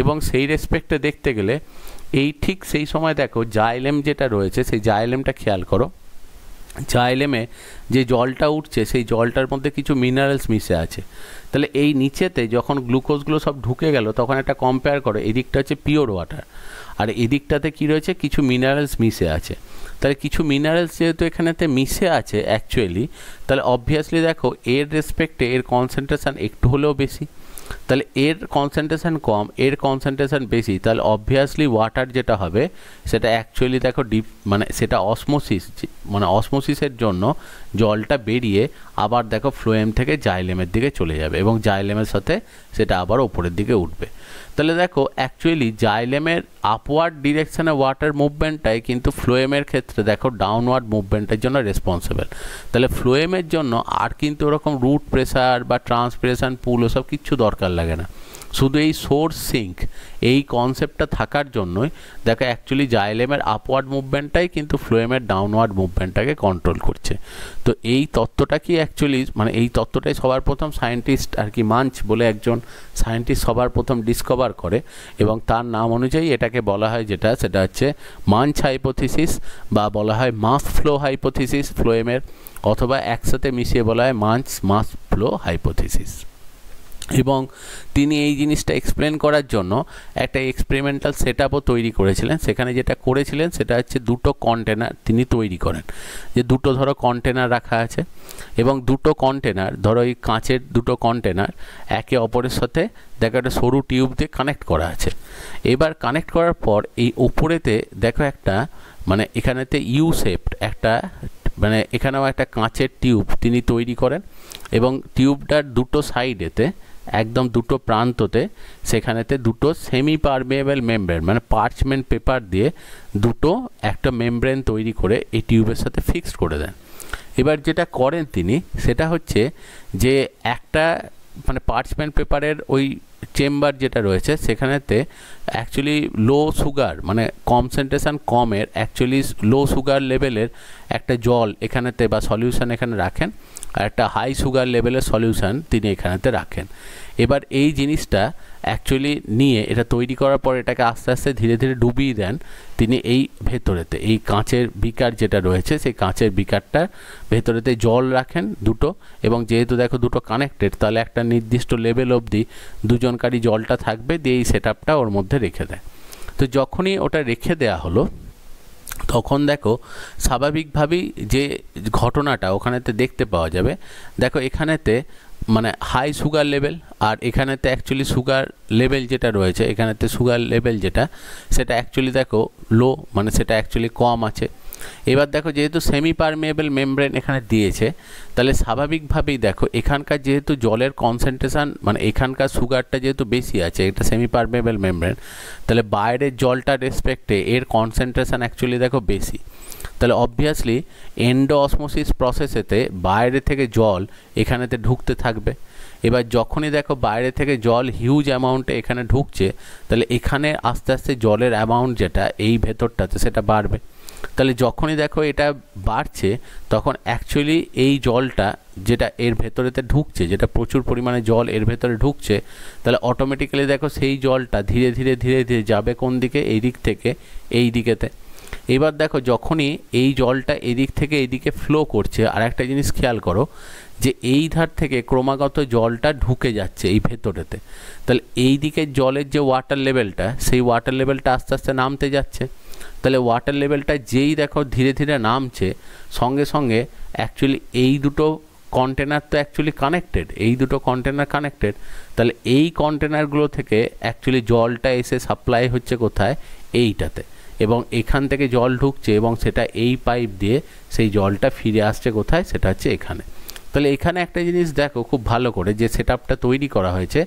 এবং সেই রেসপেক্টে দেখতে গেলে এই ঠিক সেই সময় দেখো জাইলেম যেটা রয়েছে সেই জাইলেমটা খেয়াল করো, জাইলেমে যে জলটা উঠছে সেই জলটার মধ্যে কিছু মিনারেলস মিশে আছে। তাহলে এই নিচেতে যখন গ্লুকোজগুলো সব ঢুকে গেল তখন একটা কম্পেয়ার করো, এদিকটা হচ্ছে পিওর ওয়াটার আর এদিকটাতে কী রয়েছে কিছু মিনারেলস মিশে আছে। তাহলে কিছু মিনারেলস যেহেতু এখানেতে মিশে আছে অ্যাকচুয়ালি, তাহলে অবভিয়াসলি দেখো এর রেসপেক্টে এর কনসেন্ট্রেশন একটু হলেও বেশি। তাহলে এর কনসেন্ট্রেশন কম, এর কনসেন্ট্রেশন বেশি, তাহলে অবভিয়াসলি ওয়াটার যেটা হবে সেটা অ্যাকচুয়ালি দেখো ডিপ মানে সেটা অসমোসিস, মানে অসমোসিসের জন্য জলটা বেরিয়ে আবার দেখো ফ্লোয়েম থেকে জাইলেমের দিকে চলে যাবে এবং জাইলেমের সাথে সেটা আবার ওপরের দিকে উঠবে। তাহলে দেখো অ্যাকচুয়ালি জাইলেমের আপওয়ার্ড ডিরেকশানে ওয়াটার মুভমেন্টটাই কিন্তু ফ্লোয়েমের ক্ষেত্রে দেখো ডাউনওয়ার্ড মুভমেন্টের জন্য রেসপন্সিবল। তাহলে ফ্লোয়েমের জন্য আর কিন্তু ওরকম রুট প্রেসার বা ট্রান্সপিরেশন পুল ওসব কিচ্ছু দরকার লাগে না, শুধু এই সোর্স সিঙ্ক এই কনসেপ্টটা থাকার জন্যই দেখো অ্যাকচুয়ালি জাইলেমের আপওয়ার্ড মুভমেন্টটাই কিন্তু ফ্লোয়েমের ডাউনওয়ার্ড মুভমেন্টটাকে কন্ট্রোল করছে। তো এই তত্ত্বটা কি অ্যাকচুয়ালি মানে এই তত্ত্বটাই সবার প্রথম সায়েন্টিস্ট আর কি মাঞ্চ বলে একজন সায়েন্টিস্ট সবার প্রথম ডিসকভার করে এবং তার নাম অনুযায়ী এটাকে বলা হয় যেটা সেটা হচ্ছে মাঞ্চ হাইপোথিসিস বা বলা হয় মাস ফ্লো হাইপোথিসিস ফ্লোয়েমের, অথবা একসাথে মিশিয়ে বলা হয় মাস ফ্লো হাইপোথিসিস। এবং তিনি এই জিনিসটা এক্সপ্লেন করার জন্য একটা এক্সপেরিমেন্টাল সেটআপও তৈরি করেছিলেন। সেখানে যেটা করেছিলেন সেটা হচ্ছে দুটো কন্টেনার তিনি তৈরি করেন, যে দুটো ধরো কন্টেনার রাখা আছে এবং দুটো কন্টেনার ধরো এই কাঁচের দুটো কন্টেনার একে অপরের সাথে দেখো একটা সরু টিউব দিয়ে কানেক্ট করা আছে। এবার কানেক্ট করার পর এই ওপরেতে দেখো একটা মানে এখানেতে ইউ শেপড একটা মানে এখানেও একটা কাঁচের টিউব তিনি তৈরি করেন এবং টিউবটার দুটো সাইডেতে একদম দুটো প্রান্ততে সেখানেতে দুটো সেমি পারমেবল মেমব্রেন মানে পার্চমেন্ট পেপার দিয়ে দুটো একটা মেমব্রেন তৈরি করে এই টিউবের সাথে ফিক্সড করে দেন। এবার যেটা করেন তিনি সেটা হচ্ছে যে একটা মানে পার্চমেন্ট পেপারের ওই চেম্বার যেটা রয়েছে সেখানেতে অ্যাকচুয়ালি লো সুগার মানে কনসেন্ট্রেশন কমের অ্যাকচুয়ালি লো সুগার লেভেলের একটা জল এখানেতে বা সলিউশন এখানে রাখেন আর একটা হাই সুগার লেভেলের সলিউশন তিনি এখানেতে রাখেন। এবার এই জিনিসটা অ্যাকচুয়ালি নিয়ে এটা তৈরি করার পর এটাকে আস্তে আস্তে ধীরে ধীরে ডুবিয়ে দেন তিনি এই ভেতরেতে, এই কাঁচের বিকার যেটা রয়েছে সেই কাঁচের বিকারটার ভেতরেতে জল রাখেন দুটো এবং যেহেতু দেখো দুটো কানেক্টেড তাহলে একটা নির্দিষ্ট লেভেল অবধি দুজনকারই জলটা থাকবে, দিয়ে এই সেটআপটা ওর মধ্যে রেখে দেয়। তো যখনই ওটা রেখে দেয়া হলো তখন দেখো স্বাভাবিকভাবেই যে ঘটনাটা ওখানেতে দেখতে পাওয়া যাবে, দেখো এখানেতে মানে হাই সুগার লেভেল আর এখানেতে অ্যাকচুয়ালি সুগার লেভেল যেটা রয়েছে এখানেতে সুগার লেভেল যেটা সেটা অ্যাকচুয়ালি দেখো লো মানে সেটা অ্যাকচুয়ালি কম আছে। এবার দেখো যেহেতু সেমি পারমেবল মেমব্রেন এখানে দিয়েছে তাহলে স্বাভাবিকভাবেই দেখো এখানকার যেহেতু জলের কনসেন্ট্রেশন মানে এখানকার সুগারটা যেহেতু বেশি আছে এটা সেমি পারমেবল মেমব্রেন, তাহলে বাইরের জলটার রেসপেক্টে এর কনসেন্ট্রেশন অ্যাকচুয়ালি দেখো বেশি। তাহলে অবভিয়াসলি এন্ডো অসমোসিস প্রসেসেতে বাইরে থেকে জল এখানেতে ঢুকতে থাকবে। এবার যখনই দেখো বাইরে থেকে জল হিউজ অ্যামাউন্টে এখানে ঢুকছে তাহলে এখানে আস্তে আস্তে জলের অ্যামাউন্ট যেটা এই ভেতরটাতে সেটা বাড়বে। তাহলে যখনই দেখো এটা বাড়ছে তখন অ্যাকচুয়ালি এই জলটা যেটা এর ভেতরেতে ঢুকছে যেটা প্রচুর পরিমাণে জল এর ভেতরে ঢুকছে তাহলে অটোমেটিক্যালি দেখো সেই জলটা ধীরে ধীরে ধীরে ধীরে যাবে কোন দিকে, এই দিক থেকে এই দিকেতে। এবার দেখো যখনই এই জলটা এদিক থেকে এইদিকে ফ্লো করছে আর একটা জিনিস খেয়াল করো যে এই ধার থেকে ক্রমাগত জলটা ঢুকে যাচ্ছে এই ভেতরেতে, তাহলে এই দিকের জলের যে ওয়াটার লেভেলটা সেই ওয়াটার লেভেলটা আস্তে আস্তে নামতে যাচ্ছে। তাহলে ওয়াটার লেভেলটা যেই দেখো ধীরে ধীরে নামছে সঙ্গে সঙ্গে অ্যাকচুয়ালি এই দুটো কন্টেনার তো অ্যাকচুয়ালি কানেক্টেড, এই দুটো কন্টেনার কানেক্টেড, তাহলে এই কন্টেনারগুলো থেকে অ্যাকচুয়ালি জলটা এসে সাপ্লাই হচ্ছে কোথায় এইটাতে এবং এখান থেকে জল ঢুকছে এবং সেটা এই পাইপ দিয়ে সেই জলটা ফিরে আসছে কোথায় সেটা হচ্ছে এখানে। তাহলে এখানে একটা জিনিস দেখো খুব ভালো করে যে সেটআপটা তৈরি করা হয়েছে,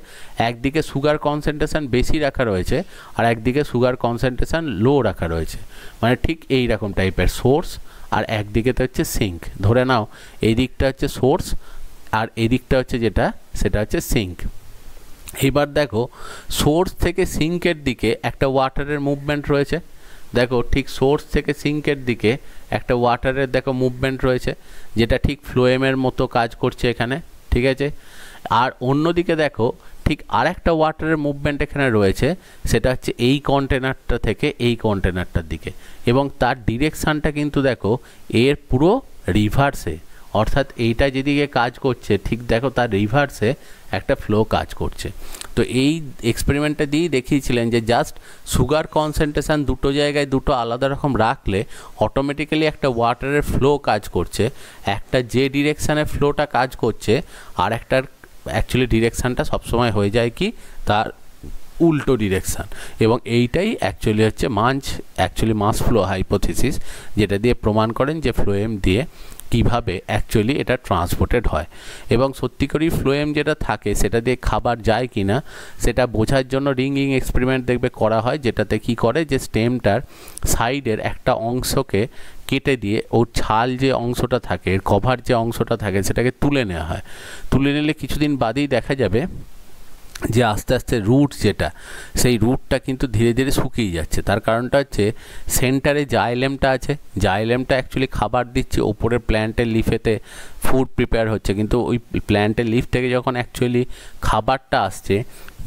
একদিকে সুগার কনসেন্ট্রেশন বেশি রাখা রয়েছে আর একদিকে সুগার কনসেন্ট্রেশন লো রাখা রয়েছে, মানে ঠিক এই রকম টাইপের সোর্স আর একদিকে তো হচ্ছে সিঙ্ক। ধরে নাও এই দিকটা হচ্ছে সোর্স আর এই দিকটা হচ্ছে যেটা সেটা হচ্ছে সিঙ্ক। এবার দেখো সোর্স থেকে সিঙ্কের দিকে একটা ওয়াটারের মুভমেন্ট রয়েছে, দেখো ঠিক সোর্স থেকে সিঙ্কের দিকে একটা ওয়াটারের দেখো মুভমেন্ট রয়েছে যেটা ঠিক ফ্লোয়েমের মতো কাজ করছে এখানে, ঠিক আছে। আর অন্যদিকে দেখো ঠিক আর একটা ওয়াটারের মুভমেন্ট এখানে রয়েছে সেটা হচ্ছে এই কন্টেনারটা থেকে এই কন্টেনারটার দিকে এবং তার ডিরেকশানটা কিন্তু দেখো এর পুরো রিভার্সে, অর্থাৎ এইটা যেদিকে কাজ করছে ঠিক দেখো তার রিভার্সে একটা ফ্লো কাজ করছে। তো এই এক্সপেরিমেন্টটা দিয়েই দেখিয়েছিলেন যে জাস্ট সুগার কনসেন্ট্রেশন দুটো জায়গায় দুটো আলাদা রকম রাখলে অটোমেটিক্যালি একটা ওয়াটারের ফ্লো কাজ করছে, একটা যে ডিরেকশানে ফ্লোটা কাজ করছে আর একটার অ্যাকচুয়ালি ডিরেকশানটা সবসময় হয়ে যায় কি তার উল্টো ডিরেকশান, এবং এইটাই অ্যাকচুয়ালি হচ্ছে মাস ফ্লো হাইপোথিসিস, যেটা দিয়ে প্রমাণ করেন যে ফ্লোয়েম দিয়ে কিভাবে অ্যাকচুয়ালি এটা ট্রান্সপোর্টেড হয়। এবং সত্যি করেই ফ্লোয়েম যেটা থাকে সেটা দিয়ে খাবার যায় কি না সেটা বোঝার জন্য রিংগিং এক্সপেরিমেন্ট দেখবে করা হয়, যেটাতে কি করে যে স্টেমটার সাইডের একটা অংশকে কেটে দিয়ে ওর ছাল যে অংশটা থাকে, এর কভার যে অংশটা থাকে সেটাকে তুলে নেওয়া হয়। তুলে নিলে কিছুদিন বাদেই দেখা যাবে যে আস্তে আস্তে রুট যেটা, সেই রুটটা কিন্তু ধীরে ধীরে শুকিয়ে যাচ্ছে। তার কারণটা হচ্ছে সেন্টারে জাইলেমটা আছে, জাইলেমটা অ্যাকচুয়ালি খাবার দিচ্ছে ওপরের প্ল্যান্টের লিফেতে, ফুড প্রিপেয়ার হচ্ছে, কিন্তু ওই প্ল্যান্টের লিফ থেকে যখন অ্যাকচুয়ালি খাবারটা আসছে,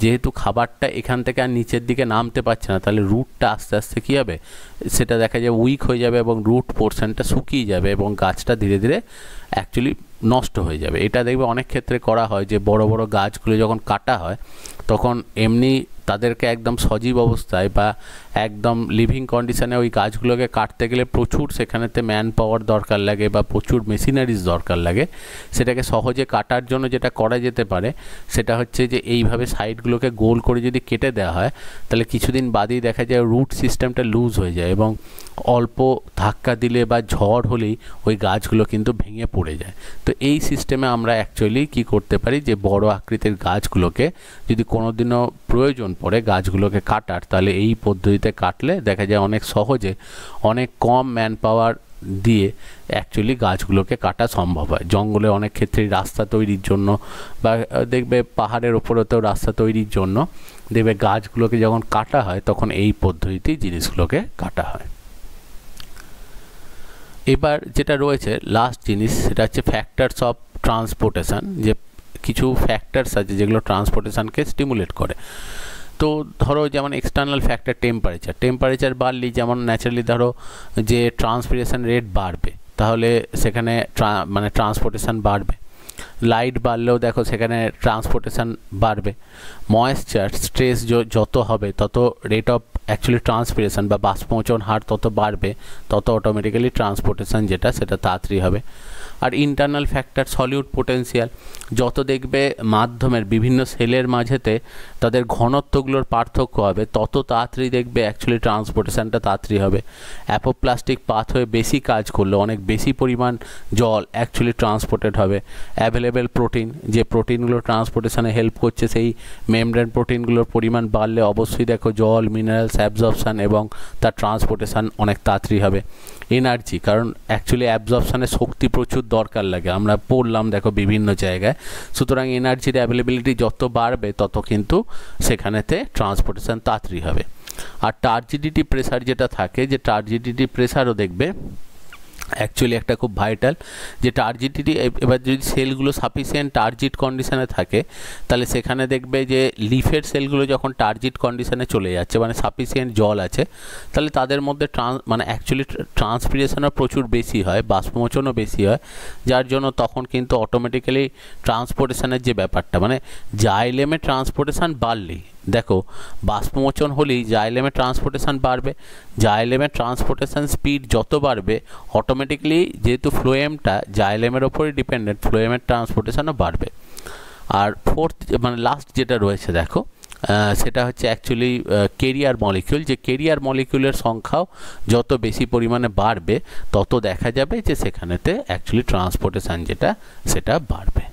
যেহেতু খাবারটা এখান থেকে আর নিচের দিকে নামতে পারছে না, তাহলে রুটটা আস্তে আস্তে কী হবে সেটা দেখা যায় উইক হয়ে যাবে এবং রুট পোর্শনটা শুকিয়ে যাবে এবং গাছটা ধীরে ধীরে অ্যাকচুয়ালি নষ্ট হয়ে যাবে। এটা দেখবে অনেক ক্ষেত্রে করা হয় যে বড় বড় গাছগুলো যখন কাটা হয় তখন এমনি তাদেরকে একদম সজীব অবস্থায় বা একদম লিভিং কন্ডিশনে ওই গাছগুলোকে কাটতে গেলে প্রচুর সেখানেতে ম্যান পাওয়ার দরকার লাগে বা প্রচুর মেশিনারিজ দরকার লাগে। সেটাকে সহজে কাটার জন্য যেটা করা যেতে পারে সেটা হচ্ছে যে এইভাবে সাইডগুলোকে গোল করে যদি কেটে দেওয়া হয় তাহলে কিছুদিন বাদেই দেখা যায় রুট সিস্টেমটা লুজ হয়ে যায় এবং অল্প ধাক্কা দিলে বা ঝড় হলেই ওই গাছগুলো কিন্তু ভেঙে পড়ে যায়। তো এই সিস্টেমে আমরা অ্যাকচুয়ালি কি করতে পারি যে বড় আকৃতির গাছগুলোকে যদি কোনোদিনও প্রয়োজন পড়ে গাছগুলোকে কাটার, তাহলে এই পদ্ধতিতে কাটলে দেখা যায় অনেক সহজে অনেক কম ম্যান পাওয়ার দিয়ে অ্যাকচুয়ালি গাছগুলোকে কাটা সম্ভব হয়। জঙ্গলে অনেক ক্ষেত্রেই রাস্তা তৈরির জন্য বা দেখবে পাহাড়ের ওপরেতেও রাস্তা তৈরির জন্য দেখবে গাছগুলোকে যখন কাটা হয় তখন এই পদ্ধতিতেই জিনিসগুলোকে কাটা হয়। এবার যেটা রয়েছে লাস্ট জিনিস সেটা হচ্ছে ফ্যাক্টরস অফ ট্রান্সপোর্টেশন, যে কিছু ফ্যাক্টরস আছে যেগুলো ট্রান্সপোর্টেশনকে স্টিমুলেট করে। তো ধরো যেমন এক্সটার্নাল ফ্যাক্টর টেম্পারেচার বাড়লেই যেমন ন্যাচারালি ধরো যে ট্রান্সপিরেশন রেট বাড়বে, তাহলে সেখানে মানে ট্রান্সপোর্টেশন বাড়বে। লাইট বাড়লেও দেখো সেখানে ট্রান্সপোর্টেশন বাড়বে। ময়েশ্চার স্ট্রেস যত হবে তত রেট অফ অ্যাকচুয়ালি ট্রান্সপিরেশন বা বাষ্পমোচন হার তত বাড়বে, তত অটোমেটিক্যালি ট্রান্সপোর্টেশন যেটা সেটা তাড়াতাড়ি হবে। আর ইন্টারনাল ফ্যাক্টর সলিউট পোটেন্সিয়াল, যত দেখবে মাধ্যমের বিভিন্ন সেলের মাঝেতে তাদের ঘনত্বগুলোর পার্থক্য হবে তত তাড়াতাড়ি দেখবে অ্যাকচুয়ালি ট্রান্সপোর্টেশনটা তাড়াতাড়ি হবে। অ্যাপোপ্লাস্টিক পাথওয়ে বেশি কাজ করলে অনেক বেশি পরিমাণ জল অ্যাকচুয়ালি ট্রান্সপোর্টেড হবে। অ্যাভেলেবেল প্রোটিন, যে প্রোটিনগুলো ট্রান্সপোর্টেশনে হেল্প করছে সেই মেমব্রেন প্রোটিনগুলোর পরিমাণ বাড়লে অবশ্যই দেখো জল মিনারেলস অ্যাবজর্পশান এবং তার ট্রান্সপোর্টেশন অনেক তাড়াতাড়ি হবে। এনার্জি, কারণ অ্যাকচুয়ালি অ্যাবজর্পশানে শক্তি প্রচুর দরকার লাগে, আমরা পড়লাম দেখো বিভিন্ন জায়গায়, সুতরাং এনার্জির অ্যাভেলেবিলিটি যত বাড়বে তত কিন্তু সেখানেতে ট্রান্সপোর্টেশন তাড়াতাড়ি হবে। আর টার্জিডিটি প্রেসার যেটা থাকে, যে টার্জিডিটি প্রেসারও দেখবে অ্যাকচুয়ালি একটা খুব ভাইটাল, যে টার্জিডিটি এবার যদি সেলগুলো সাফিসিয়েন্ট টার্জিট কন্ডিশনে থাকে তাহলে সেখানে দেখবে যে লিফের সেলগুলো যখন টার্জিট কন্ডিশনে চলে যাচ্ছে মানে সাফিসিয়েন্ট জল আছে, তাহলে তাদের মধ্যে মানে অ্যাকচুয়ালি ট্রান্সপিরেশনও প্রচুর বেশি হয়, বাষ্পমোচনও বেশি হয়, যার জন্য তখন কিন্তু অটোমেটিক্যালি ট্রান্সপোর্টেশনের যে ব্যাপারটা মানে জাইলেমে ট্রান্সপোর্টেশন বাড়লেই দেখো বাষ্পমোচন হলেই জাইলেমে ট্রান্সপোর্টেশন বাড়বে। জাইলেমের ট্রান্সপোর্টেশন স্পিড যত বাড়বে অটোমেটিক্যালি যেহেতু ফ্লোয়েমটা জাইলেমের ওপরই ডিপেন্ডেন্ট, ফ্লোয়েমের ট্রান্সপোর্টেশনও বাড়বে। আর ফোর্থ মানে লাস্ট যেটা রয়েছে দেখো সেটা হচ্ছে অ্যাকচুয়ালি কেরিয়ার মলিকিউল, যে কেরিয়ার মলিকিউলের সংখ্যাও যত বেশি পরিমাণে বাড়বে তত দেখা যাবে যে সেখানেতে অ্যাকচুয়ালি ট্রান্সপোর্টেশন যেটা সেটা বাড়বে।